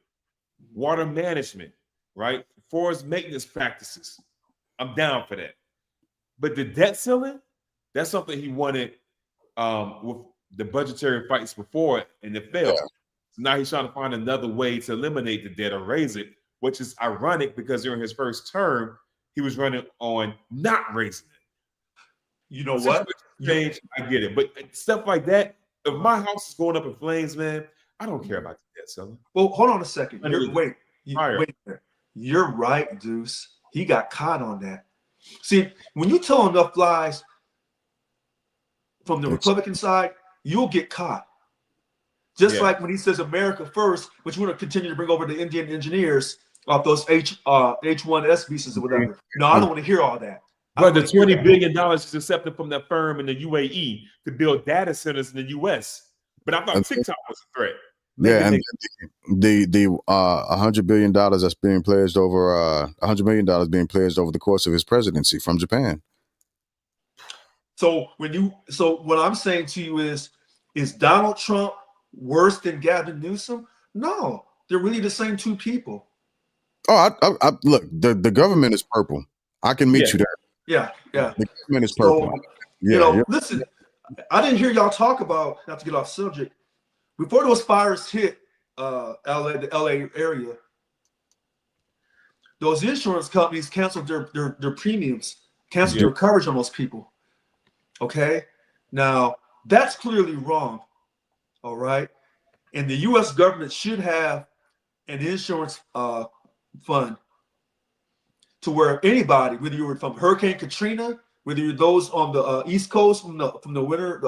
Speaker 3: Water management, right? Forest maintenance practices. I'm down for that. But the debt ceiling, that's something he wanted with the budgetary fights before, and it failed.
Speaker 2: Yeah.
Speaker 3: So now he's trying to find another way to eliminate the debt or raise it, which is ironic because during his first term, he was running on not raising it.
Speaker 4: You know what?
Speaker 3: Change, I get it. But stuff like that, if my house is going up in flames, man, I don't care about the debt ceiling.
Speaker 4: Well, hold on a second.
Speaker 3: Under
Speaker 4: Wait a minute. You're right, Deuce. He got caught on that. See, when you tell enough lies from the Republican side, you'll get caught. Just like when he says America first, which we're going to continue to bring over the Indian engineers off those H-1S visas or whatever. No, I don't want to hear all that.
Speaker 3: But the $20 billion is accepted from that firm in the UAE to build data centers in the US. But I thought TikTok was a threat.
Speaker 2: Yeah, and the $100 billion that's being pledged over $100 million being pledged over the course of his presidency from Japan.
Speaker 4: So what I'm saying to you is Donald Trump worse than Gavin Newsom? No, they're really the same two people.
Speaker 2: Oh, I look, the government is purple. I can meet you there.
Speaker 4: Yeah.
Speaker 2: The government is purple.
Speaker 4: So, listen, I didn't hear y'all talk about, not to get off subject, before those fires hit the LA area, those insurance companies canceled their premiums, canceled their coverage on those people. Okay? Now, that's clearly wrong. All right? And the U.S. government should have an insurance fund to where anybody, whether you were from Hurricane Katrina, whether you're those on the East Coast from the winter,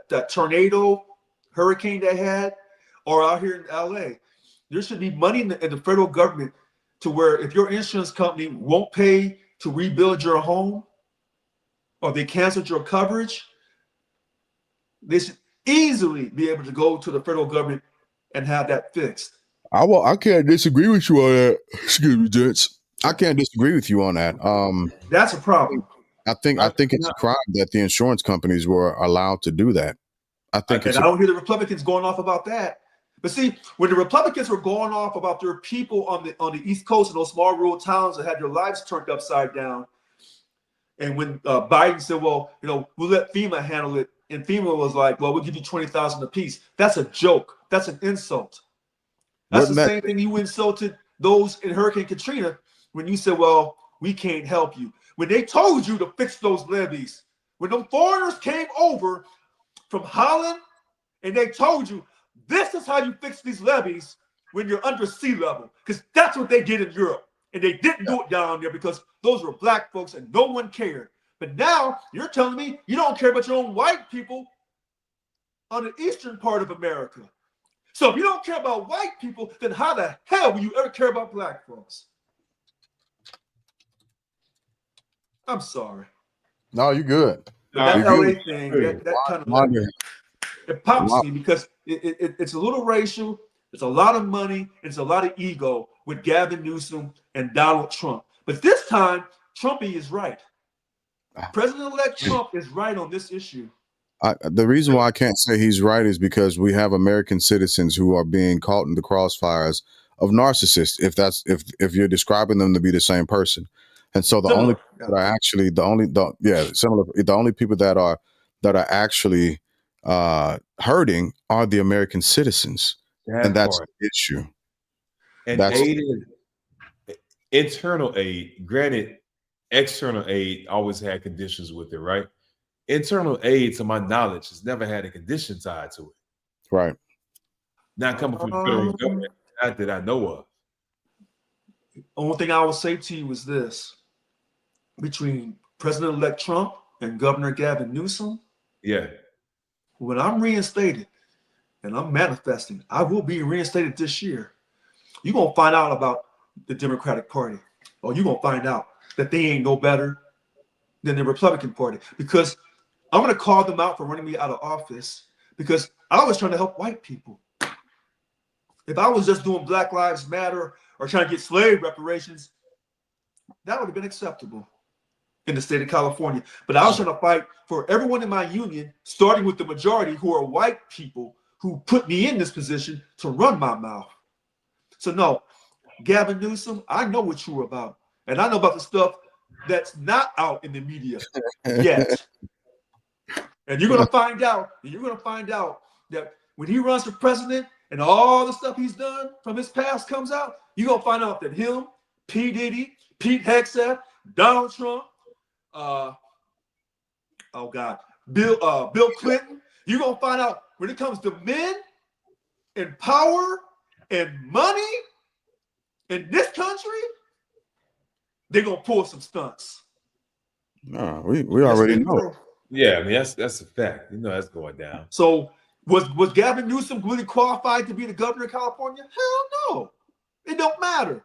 Speaker 4: that tornado hurricane they had, or out here in LA, there should be money in the federal government to where if your insurance company won't pay to rebuild your home, or they canceled your coverage, they should easily be able to go to the federal government and have that fixed.
Speaker 2: I can't disagree with you on that. Excuse me, gents. I can't disagree with you on that.
Speaker 4: That's a problem.
Speaker 2: I think it's a crime that the insurance companies were allowed to do that. I don't
Speaker 4: hear the Republicans going off about that. But see, when the Republicans were going off about their people on the East Coast in those small rural towns that had their lives turned upside down, and when Biden said, "Well, we'll let FEMA handle it," and FEMA was like, "Well, we'll give you $20,000 apiece." That's a joke. That's an insult. That's the same thing you insulted those in Hurricane Katrina when you said, "Well, we can't help you." When they told you to fix those levees, when them foreigners came over from Holland and they told you, this is how you fix these levees when you're under sea level, because that's what they did in Europe. And they didn't do it down there because those were black folks and no one cared. But now you're telling me you don't care about your own white people on the eastern part of America. So if you don't care about white people, then how the hell will you ever care about black folks? I'm sorry.
Speaker 2: No, you're good.
Speaker 4: That LA thing, that kind of it pops me because it's a little racial, it's a lot of money, it's a lot of ego with Gavin Newsom and Donald Trump. But this time, Trumpy is right. President-elect Trump is right on this issue.
Speaker 2: The reason why I can't say he's right is because we have American citizens who are being caught in the crossfires of narcissists. If you're describing them to be the same person, and so the only people that are actually the only people that are actually hurting are the American citizens, and that's the issue.
Speaker 3: And internal aid, granted, external aid always had conditions with it, right? Internal aid, to my knowledge, has never had a condition tied to it.
Speaker 2: Right.
Speaker 3: Not coming from the federal government, not that I know of.
Speaker 4: Only thing I will say to you is this. Between President-elect Trump and Governor Gavin Newsom, when I'm reinstated and I'm manifesting, I will be reinstated this year. You're going to find out about the Democratic Party, or you're going to find out that they ain't no better than the Republican Party, because I'm going to call them out for running me out of office because I was trying to help white people. If I was just doing Black Lives Matter or trying to get slave reparations, that would have been acceptable in the state of California. But I was trying to fight for everyone in my union, starting with the majority who are white people who put me in this position to run my mouth. So no, Gavin Newsom, I know what you were about. And I know about the stuff that's not out in the media yet. And you're gonna find out, that when he runs for president and all the stuff he's done from his past comes out, you're gonna find out that him, P. Diddy, Pete Hegseth, Donald Trump, Bill Clinton, you're gonna find out when it comes to men and power and money in this country, they're gonna pull some stunts.
Speaker 2: No, we already know.
Speaker 3: Yeah, I mean that's a fact. You know that's going down.
Speaker 4: So was Gavin Newsom really qualified to be the governor of California? Hell no. It don't matter.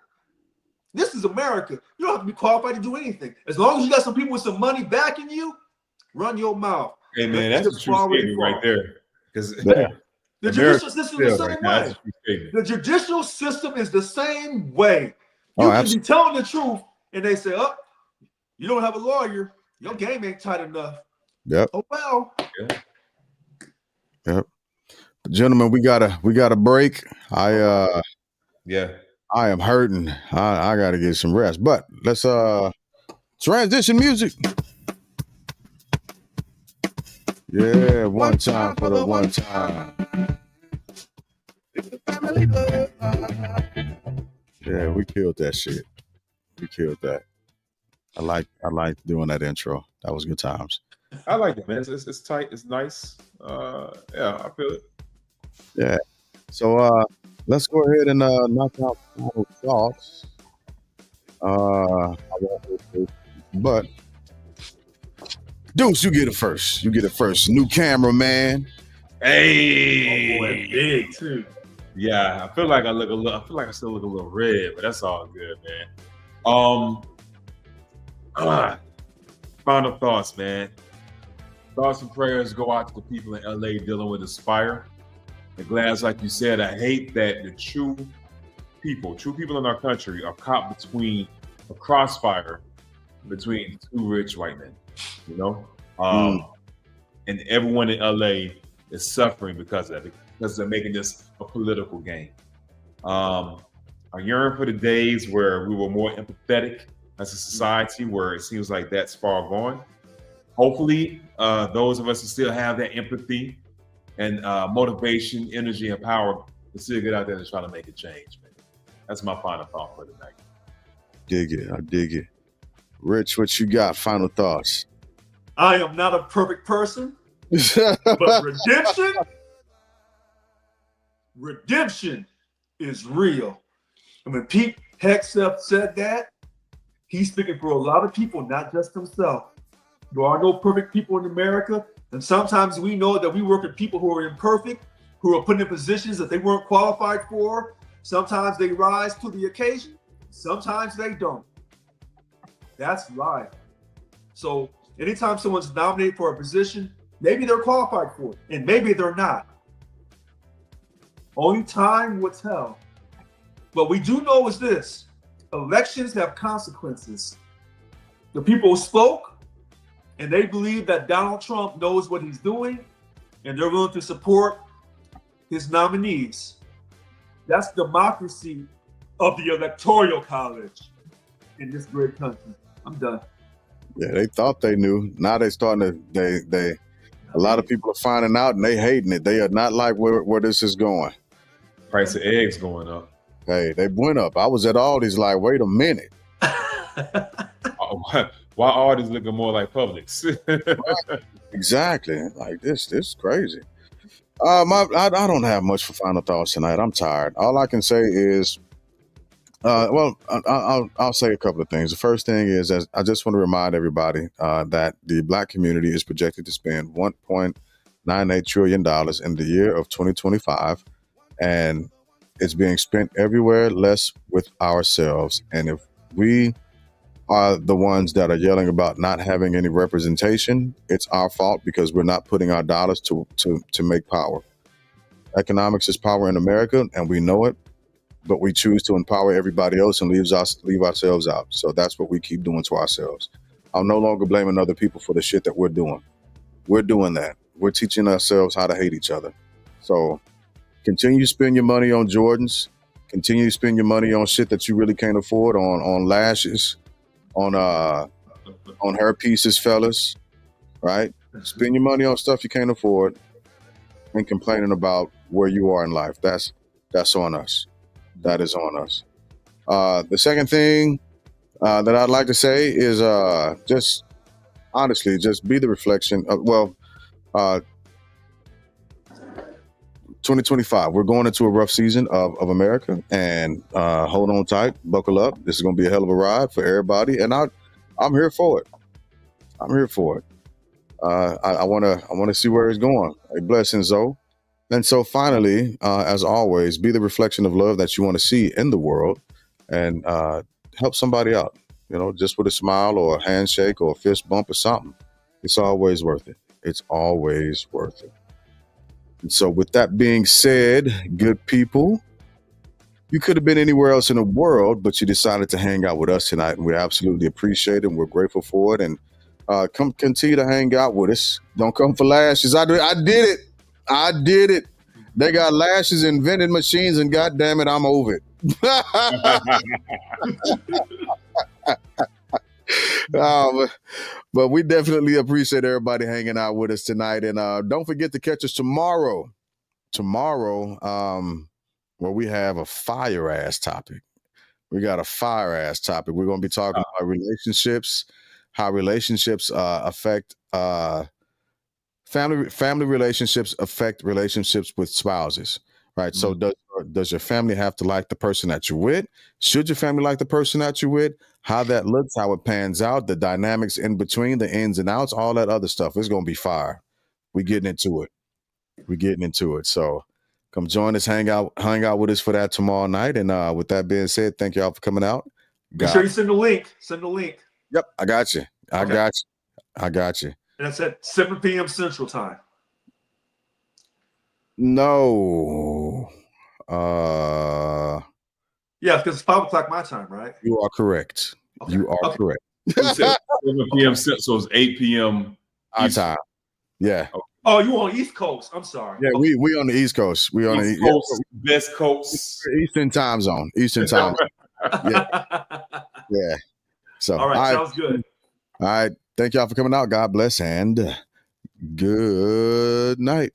Speaker 4: This is America. You don't have to be qualified to do anything. As long as you got some people with some money backing you, run your mouth.
Speaker 3: Hey man, that's a true statement right there. Because
Speaker 4: the judicial system is the same way. The judicial system is the same way. You can be telling the truth, and they say, "Oh, you don't have a lawyer. Your game ain't tight enough."
Speaker 2: Yep.
Speaker 4: Oh well.
Speaker 2: Yep. Gentlemen, we got a break. I am hurting. I gotta get some rest. But let's transition music. Yeah, one time for the one time.
Speaker 1: It's the family blood.
Speaker 2: Yeah, we killed that shit. We killed that. I like doing that intro. That was good times.
Speaker 3: I like it, man. It's tight. It's nice. Yeah, I feel it.
Speaker 2: Yeah. So let's go ahead and knock out final thoughts. But Deuce, you get it first. New cameraman.
Speaker 3: Hey,
Speaker 4: Big too.
Speaker 3: Yeah, I feel like I still look a little red, but that's all good, man. Final thoughts, man. Thoughts and prayers go out to the people in LA dealing with this fire. The glass, like you said, I hate that the true people in our country are caught between a crossfire between two rich white men, you know? And everyone in LA is suffering because of it, because they're making this a political game. I yearn for the days where we were more empathetic as a society, where it seems like that's far gone. Hopefully, those of us who still have that empathy and motivation, energy, and power to still get out there and try to make a change, man. That's my final thought for tonight.
Speaker 2: I dig it. Rich, what you got? Final thoughts.
Speaker 4: I am not a perfect person, but redemption is real. And when Pete Hegseth said that, he's speaking for a lot of people, not just himself. There are no perfect people in America, and sometimes we know that we work with people who are imperfect, who are put in positions that they weren't qualified for. Sometimes they rise to the occasion, sometimes they don't. That's life. So anytime someone's nominated for a position, maybe they're qualified for it, and maybe they're not. Only time will tell. What we do know is this: elections have consequences. The people spoke, and they believe that Donald Trump knows what he's doing, and they're willing to support his nominees. That's democracy of the Electoral College in this great country. I'm done.
Speaker 2: Yeah, they thought they knew. Now they starting to. A lot of people are finding out, and they hating it. They are not like where this is going.
Speaker 3: Price of eggs going up.
Speaker 2: Hey, they went up. I was at Aldi's like, wait a minute.
Speaker 3: Why Aldi's looking more like Publix?
Speaker 2: Exactly. Like this is crazy. I don't have much for final thoughts tonight. I'm tired. All I can say is, I'll say a couple of things. The first thing is, I just want to remind everybody that the Black community is projected to spend $1.98 trillion in the year of 2025, and it's being spent everywhere, less with ourselves. And if we are the ones that are yelling about not having any representation, it's our fault, because we're not putting our dollars to make power. Economics is power in America, and we know it, but we choose to empower everybody else and leave ourselves out. So that's what we keep doing to ourselves. I'm no longer blaming other people for the shit that we're doing. We're doing that. We're teaching ourselves how to hate each other. So continue to spend your money on Jordans. Continue to spend your money on shit that you really can't afford, on lashes, on on her pieces, fellas. Right? Spend your money on stuff you can't afford and complaining about where you are in life. That's on us. That is on us. The second thing that I'd like to say is just honestly, just be the reflection of, 2025. We're going into a rough season of America, and hold on tight, buckle up. This is going to be a hell of a ride for everybody, and I'm here for it. I'm here for it. I want to see where it's going. A blessing, Zoe. And so finally, as always, be the reflection of love that you want to see in the world, and help somebody out. You know, just with a smile or a handshake or a fist bump or something. It's always worth it. It's always worth it. And so with that being said, good people, you could have been anywhere else in the world, but you decided to hang out with us tonight, and we absolutely appreciate it, and we're grateful for it. And come continue to hang out with us. Don't come for lashes. I did it. They got lashes and vending machines, and goddamn it, I'm over it. But we definitely appreciate everybody hanging out with us tonight. And don't forget to catch us tomorrow. Where we have a fire ass topic. We got a fire ass topic. We're going to be talking about relationships, how relationships affect family relationships affect relationships with spouses, right? So does your family have to like the person that you're with? Should your family like the person that you're with? How that looks, how it pans out, the dynamics in between, the ins and outs, all that other stuff. It's going to be fire. We're getting into it. So come join us, hang out with us for that tomorrow night. And with that being said, thank y'all for coming out.
Speaker 4: Make sure you send the link.
Speaker 2: Yep, I got you. I got you.
Speaker 4: And that's at 7 p.m. Central Time.
Speaker 2: No.
Speaker 4: Yeah, because it's 5 o'clock my time, right?
Speaker 2: You are correct. Okay. You are correct.
Speaker 3: You said 7 p.m. Central, so it's 8 p.m.
Speaker 2: our time. Yeah.
Speaker 4: Okay. Oh, you on East Coast? I'm sorry.
Speaker 2: Yeah, okay. we on the East Coast. We on
Speaker 3: East
Speaker 2: the
Speaker 3: Coast, West Coast,
Speaker 2: Eastern time zone. Yeah. Yeah. So
Speaker 4: all right, sounds good.
Speaker 2: All right. Thank y'all for coming out. God bless and good night.